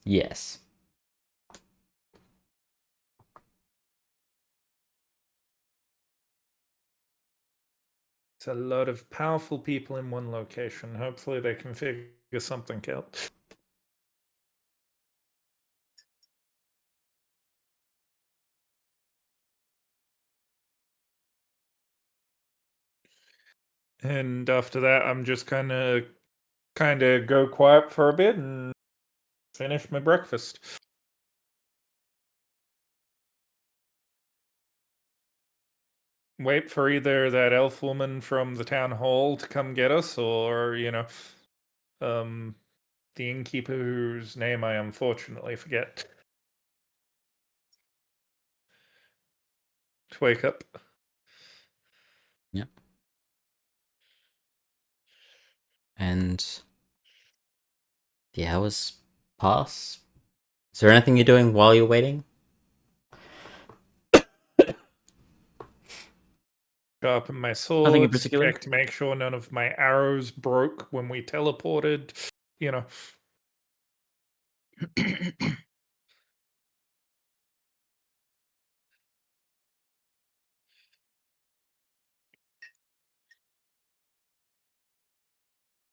Yes. It's a lot of powerful people in one location. Hopefully they can figure something out. And after that, I'm just kind of go quiet for a bit and finish my breakfast. Wait for either that elf woman from the town hall to come get us, or um, the innkeeper whose name I unfortunately forget to wake up. Yep. And the hours pass. Is there anything you're doing while you're waiting? Sharpen my Nothing in swords, particular. check to make sure none of my arrows broke when we teleported. You know,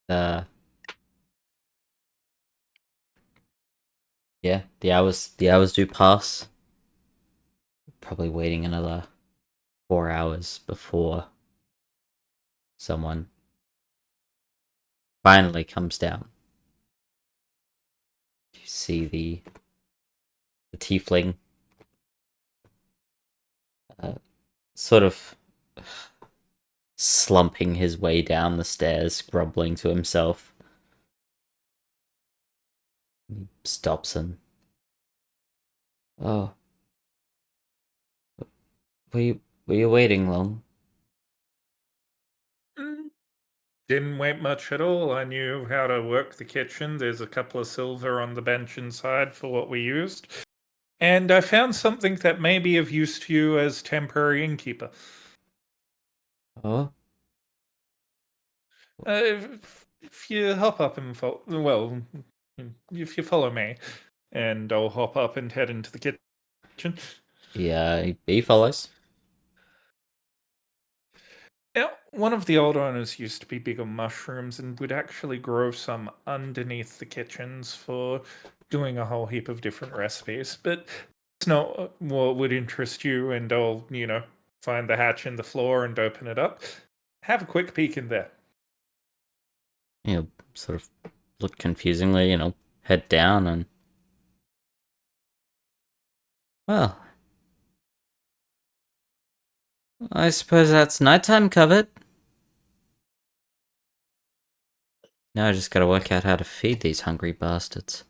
Uh yeah, the hours do pass. Probably waiting another 4 hours before someone finally comes down. You see the tiefling sort of slumping his way down the stairs, grumbling to himself. He stops and oh, were you waiting long? didn't wait much at all. I knew how to work the kitchen. There's a couple of silver on the bench inside for what we used. And I found something that may be of use to you as temporary innkeeper. Oh, If you hop up and if you follow me, and I'll hop up and head into the kitchen. yeah, he follows. Now, one of the old owners used to be big on mushrooms and would actually grow some underneath the kitchens for doing a whole heap of different recipes. But it's not what would interest you, and I'll, find the hatch in the floor and open it up. Have a quick peek in there. Sort of look confusingly, head down and well, I suppose that's nighttime covered. Now I just gotta work out how to feed these hungry bastards.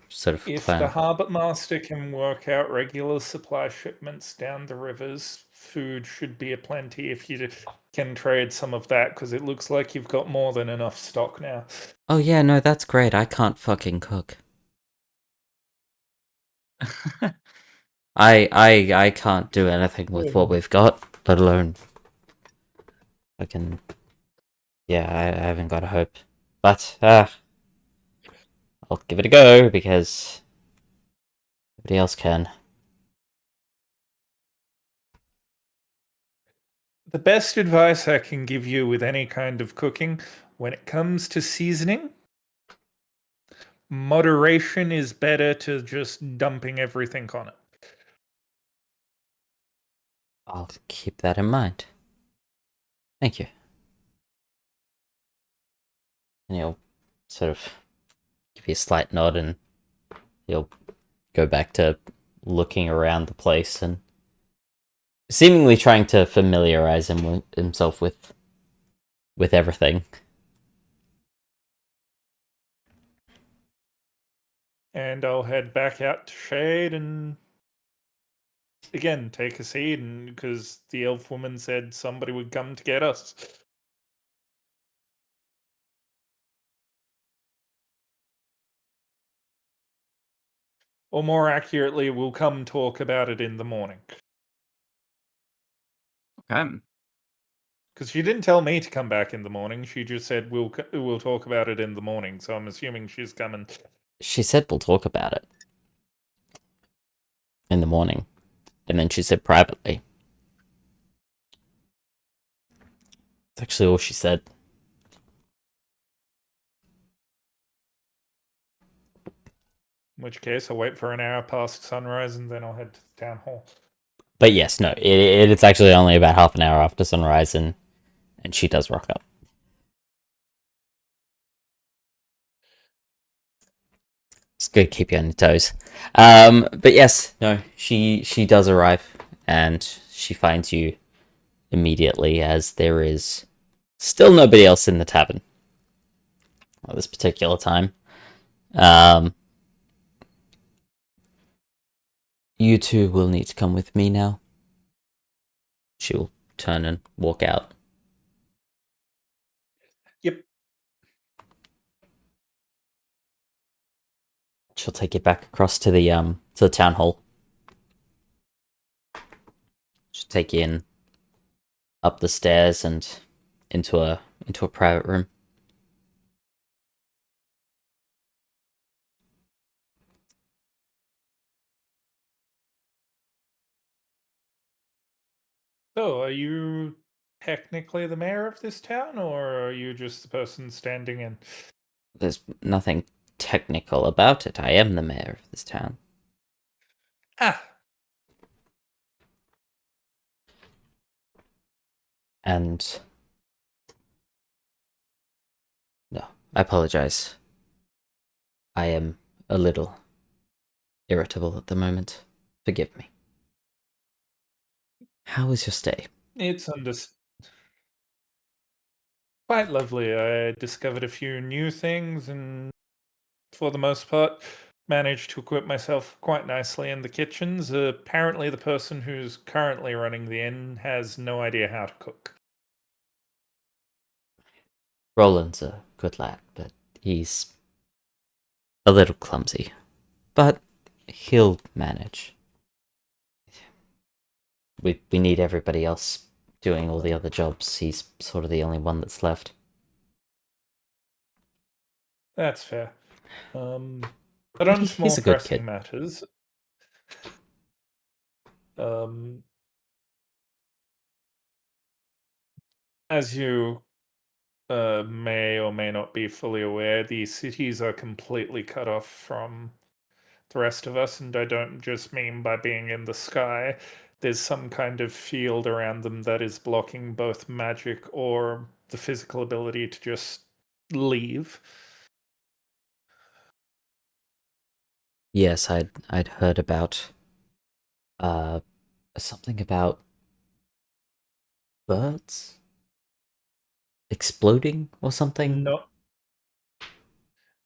Sort of If the plan. harbour master can work out regular supply shipments down the rivers, food should be aplenty if you can trade some of that, because it looks like you've got more than enough stock now. Oh yeah, no, that's great. I can't fucking cook. I can't do anything with what we've got, let alone fucking yeah, I haven't got a hope. But I'll give it a go because nobody else can. The best advice I can give you with any kind of cooking, when it comes to seasoning, moderation is better to just dumping everything on it. I'll keep that in mind. Thank you. And he'll sort of give you a slight nod and he'll go back to looking around the place and seemingly trying to familiarize himself with with everything. And I'll head back out to Shade and again take a seat, and because the elf woman said somebody would come to get us. Or more accurately, we'll come talk about it in the morning. Okay. Because she didn't tell me to come back in the morning. She just said we'll talk about it in the morning. So I'm assuming she's coming. She said we'll talk about it in the morning. And then she said privately. That's actually all she said. In which case, I'll wait for an hour past sunrise and then I'll head to the town hall. But yes, no, it's actually only about half an hour after sunrise, and she does rock up. It's good to keep you on your toes. But yes, no, she does arrive, and she finds you immediately, as there is still nobody else in the tavern at this particular time. You two will need to come with me now. She'll turn and walk out. Yep. She'll take you back across to the town hall. She'll take you in up the stairs and into a private room. So, are you technically the mayor of this town, or are you just the person standing in? There's nothing technical about it. I am the mayor of this town. Ah, And no, I apologize. I am a little irritable at the moment. Forgive me. How was your stay? it's quite lovely. I discovered a few new things and, for the most part, managed to equip myself quite nicely in the kitchens. Apparently, the person who's currently running the inn has no idea how to cook. Roland's a good lad, but he's a little clumsy. But he'll manage. We need everybody else doing all the other jobs. He's sort of the only one that's left. That's fair. But on to more He's a good pressing kid. matters. As you may or may not be fully aware, the cities are completely cut off from the rest of us, and I don't just mean by being in the sky. There's some kind of field around them that is blocking both magic or the physical ability to just leave. Yes, I'd heard about something about birds exploding or something.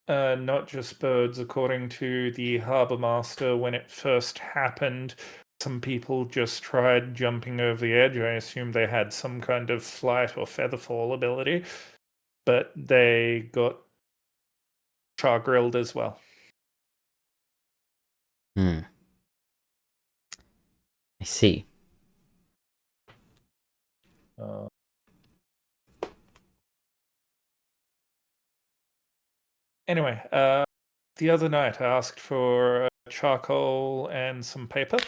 Not just birds. According to the harbor master, when it first happened, some people just tried jumping over the edge. I assume they had some kind of flight or feather fall ability, but they got char grilled as well. Hmm. I see. Anyway, the other night I asked for charcoal and some paper.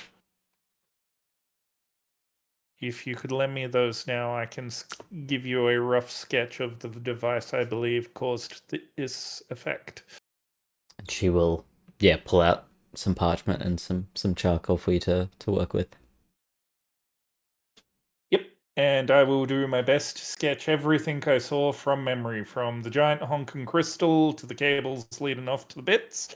If you could lend me those now, I can give you a rough sketch of the device I believe caused this effect. And she will, pull out some parchment and some charcoal for you to work with. Yep, and I will do my best to sketch everything I saw from memory, from the giant honking crystal to the cables leading off to the bits,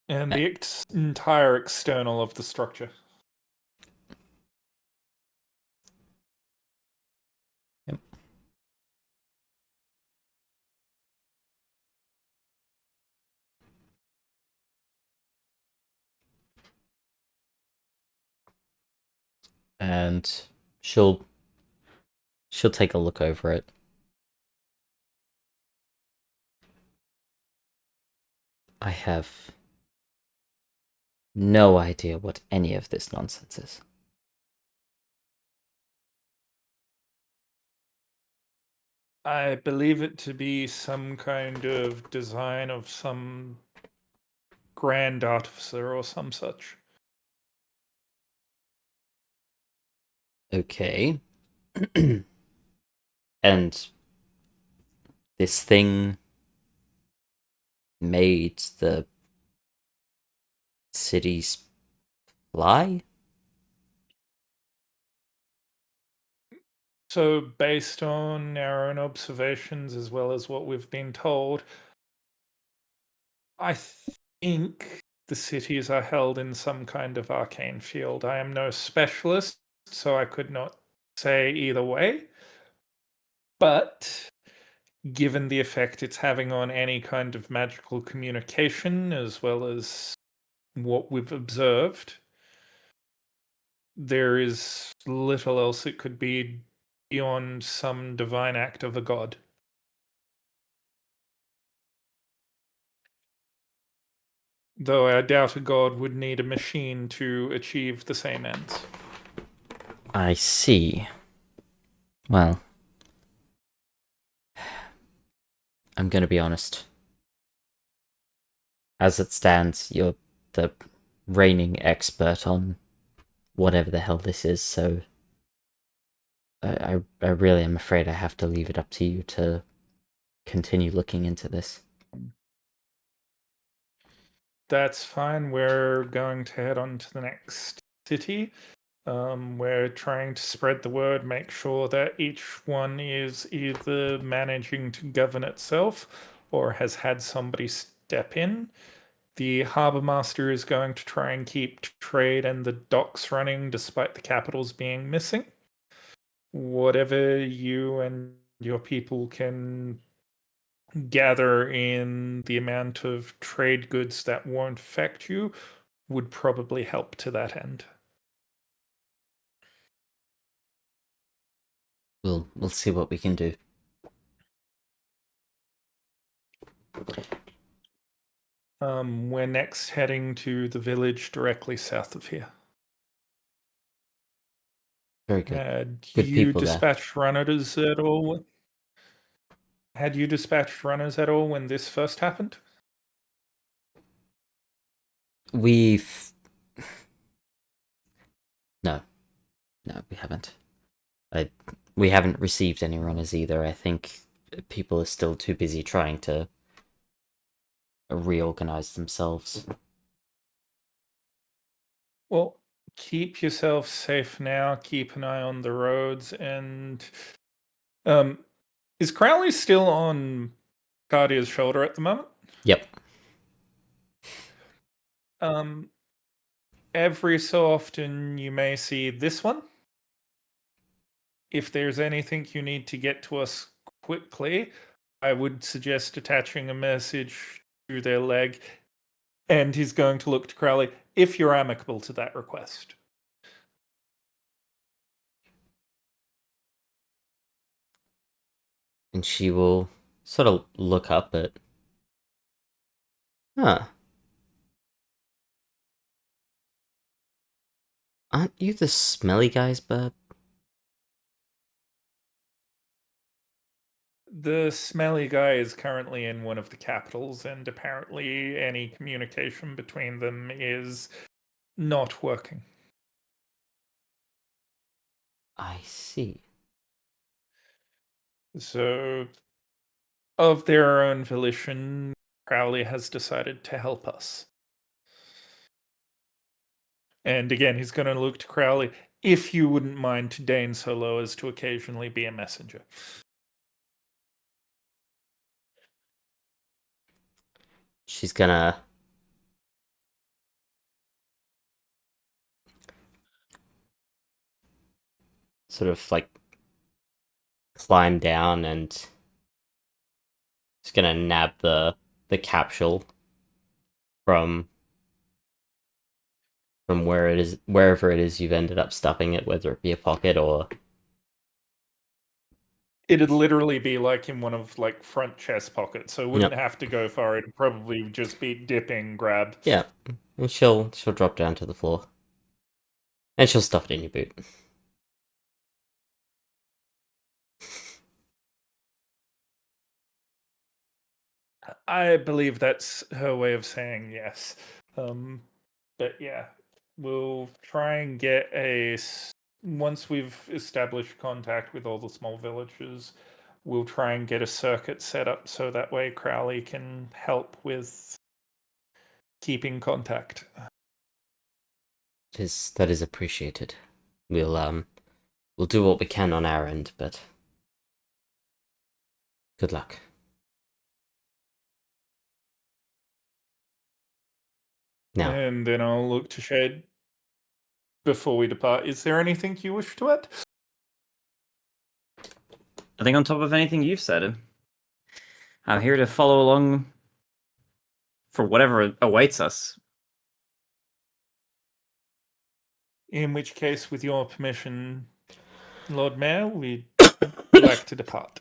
and the entire external of the structure. and she'll take a look over it. I have no idea what any of this nonsense is. I believe it to be some kind of design of some grand artificer or some such. Okay. And this thing made the cities fly? So, based on our own observations as well as what we've been told, I think the cities are held in some kind of arcane field. I am no specialist, so I could not say either way. But given the effect it's having on any kind of magical communication, as well as what we've observed, there is little else it could be beyond some divine act of a god. Though I doubt a god would need a machine to achieve the same ends. I see. Well, I'm gonna be honest. As it stands, you're the reigning expert on whatever the hell this is, so I really am afraid I have to leave it up to you to continue looking into this. That's fine. We're going to head on to the next city. We're trying to spread the word, make sure that each one is either managing to govern itself or has had somebody step in. The harbour master is going to try and keep trade and the docks running despite the capitals being missing. Whatever you and your people can gather in the amount of trade goods that won't affect you would probably help to that end. We'll see what we can do. We're next heading to the village directly south of here. Very good. Had Good you people there. dispatched runners at all? Had you dispatched runners at all when this first happened? We've no, we haven't. We haven't received any runners either. I think people are still too busy trying to reorganize themselves. Well, keep yourself safe now. Keep an eye on the roads. And is Crowley still on Cardia's shoulder at the moment? Yep. Every so often you may see this one. If there's anything you need to get to us quickly, I would suggest attaching a message to their leg. And he's going to look to Crowley if you're amicable to that request. And she will sort of look up at. Huh. Aren't you the smelly guys, Bert? The smelly guy is currently in one of the capitals, and apparently any communication between them is not working. I see. So, of their own volition, Crowley has decided to help us. And again, he's going to look to Crowley if you wouldn't mind to deign so low as to occasionally be a messenger. She's gonna sort of like climb down and she's gonna nab the capsule from from wherever it is you've ended up stuffing it, whether it be a pocket or It'd literally be like in one of like front chest pockets, so it wouldn't Yep. have to go far. It'd probably just be dipping, grab. yeah. And she'll drop down to the floor. And she'll stuff it in your boot. I believe that's her way of saying yes. But yeah, we'll try and get once we've established contact with all the small villages, we'll try and get a circuit set up so that way Crowley can help with keeping contact. That is appreciated. We'll do what we can on our end, but good luck. Now, And then I'll look to Shade before we depart. Is there anything you wish to add? I think on top of anything you've said, I'm here to follow along for whatever awaits us. In which case, with your permission, Lord Mayor, we'd like to depart.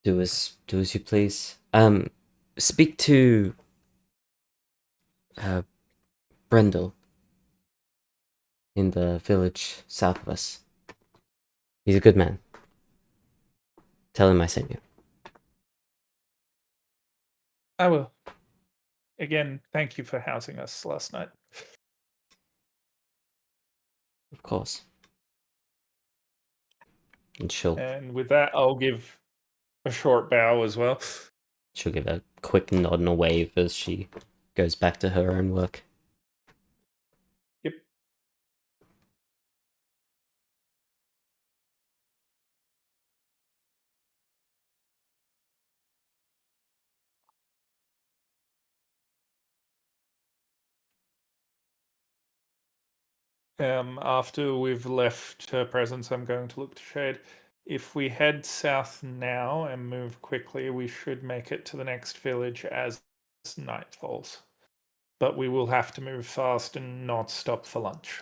do as you please. Speak to Brendel in the village south of us. He's a good man. Tell him I sent you. I will. Again, thank you for housing us last night. Of course. And she'll And with that, I'll give a short bow as well. give a quick nod and a wave as she goes back to her own work. Yep. After we've left her presence, I'm going to look to Shade. If we head south now and move quickly, we should make it to the next village as night falls. But we will have to move fast and not stop for lunch.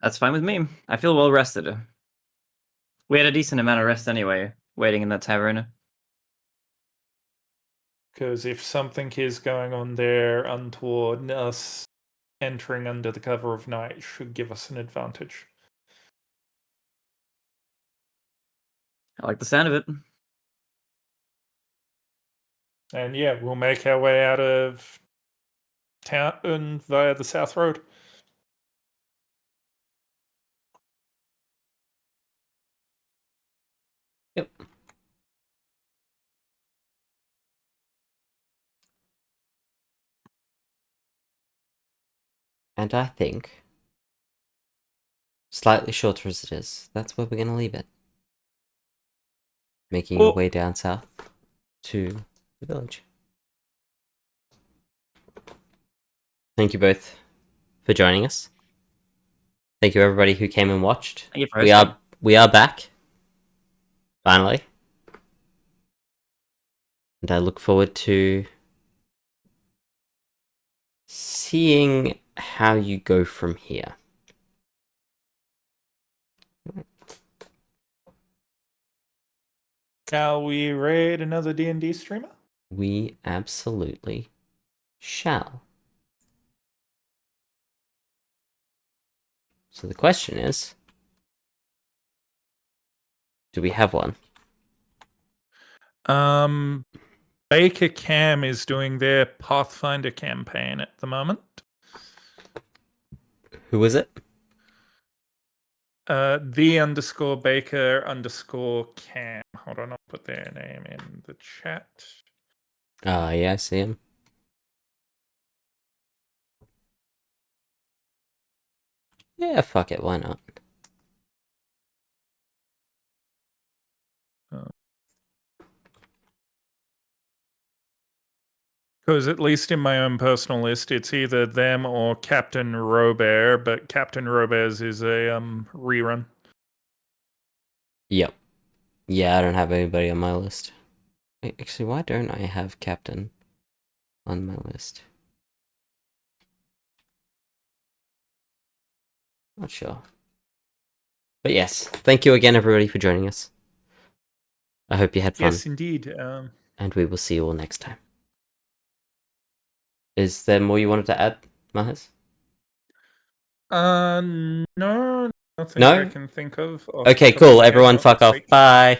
That's fine with me. I feel well rested. We had a decent amount of rest anyway, waiting in that tavern. Because if something is going on there untoward, us entering under the cover of night should give us an advantage. I like the sound of it. And yeah, we'll make our way out of town via the South Road. Yep. And I think, slightly shorter as it is, that's where we're going to leave it. Making our way down south to the village. Thank you both for joining us. Thank you everybody who came and watched. Thank you for We are back. Finally. And I look forward to seeing how you go from here. Shall we raid another D&D streamer? We absolutely shall. So the question is, do we have one? Baker Cam is doing their Pathfinder campaign at the moment. Who is it? The_Baker_Cam. Hold on, I'll put their name in the chat. Ah, yeah, I see him. Yeah, fuck it, why not? Because at least in my own personal list, it's either them or Captain Robert, but Captain Robert's is a rerun. Yep. Yeah, I don't have anybody on my list. Wait, actually, why don't I have Captain? on my list. Not sure. But yes, thank you again, everybody, for joining us. I hope you had fun. Yes, indeed. And we will see you all next time. Is there more you wanted to add, Mahez? No, nothing No? I can think of. Off the Okay, top of cool. my head Everyone as fuck we off. speak. Bye.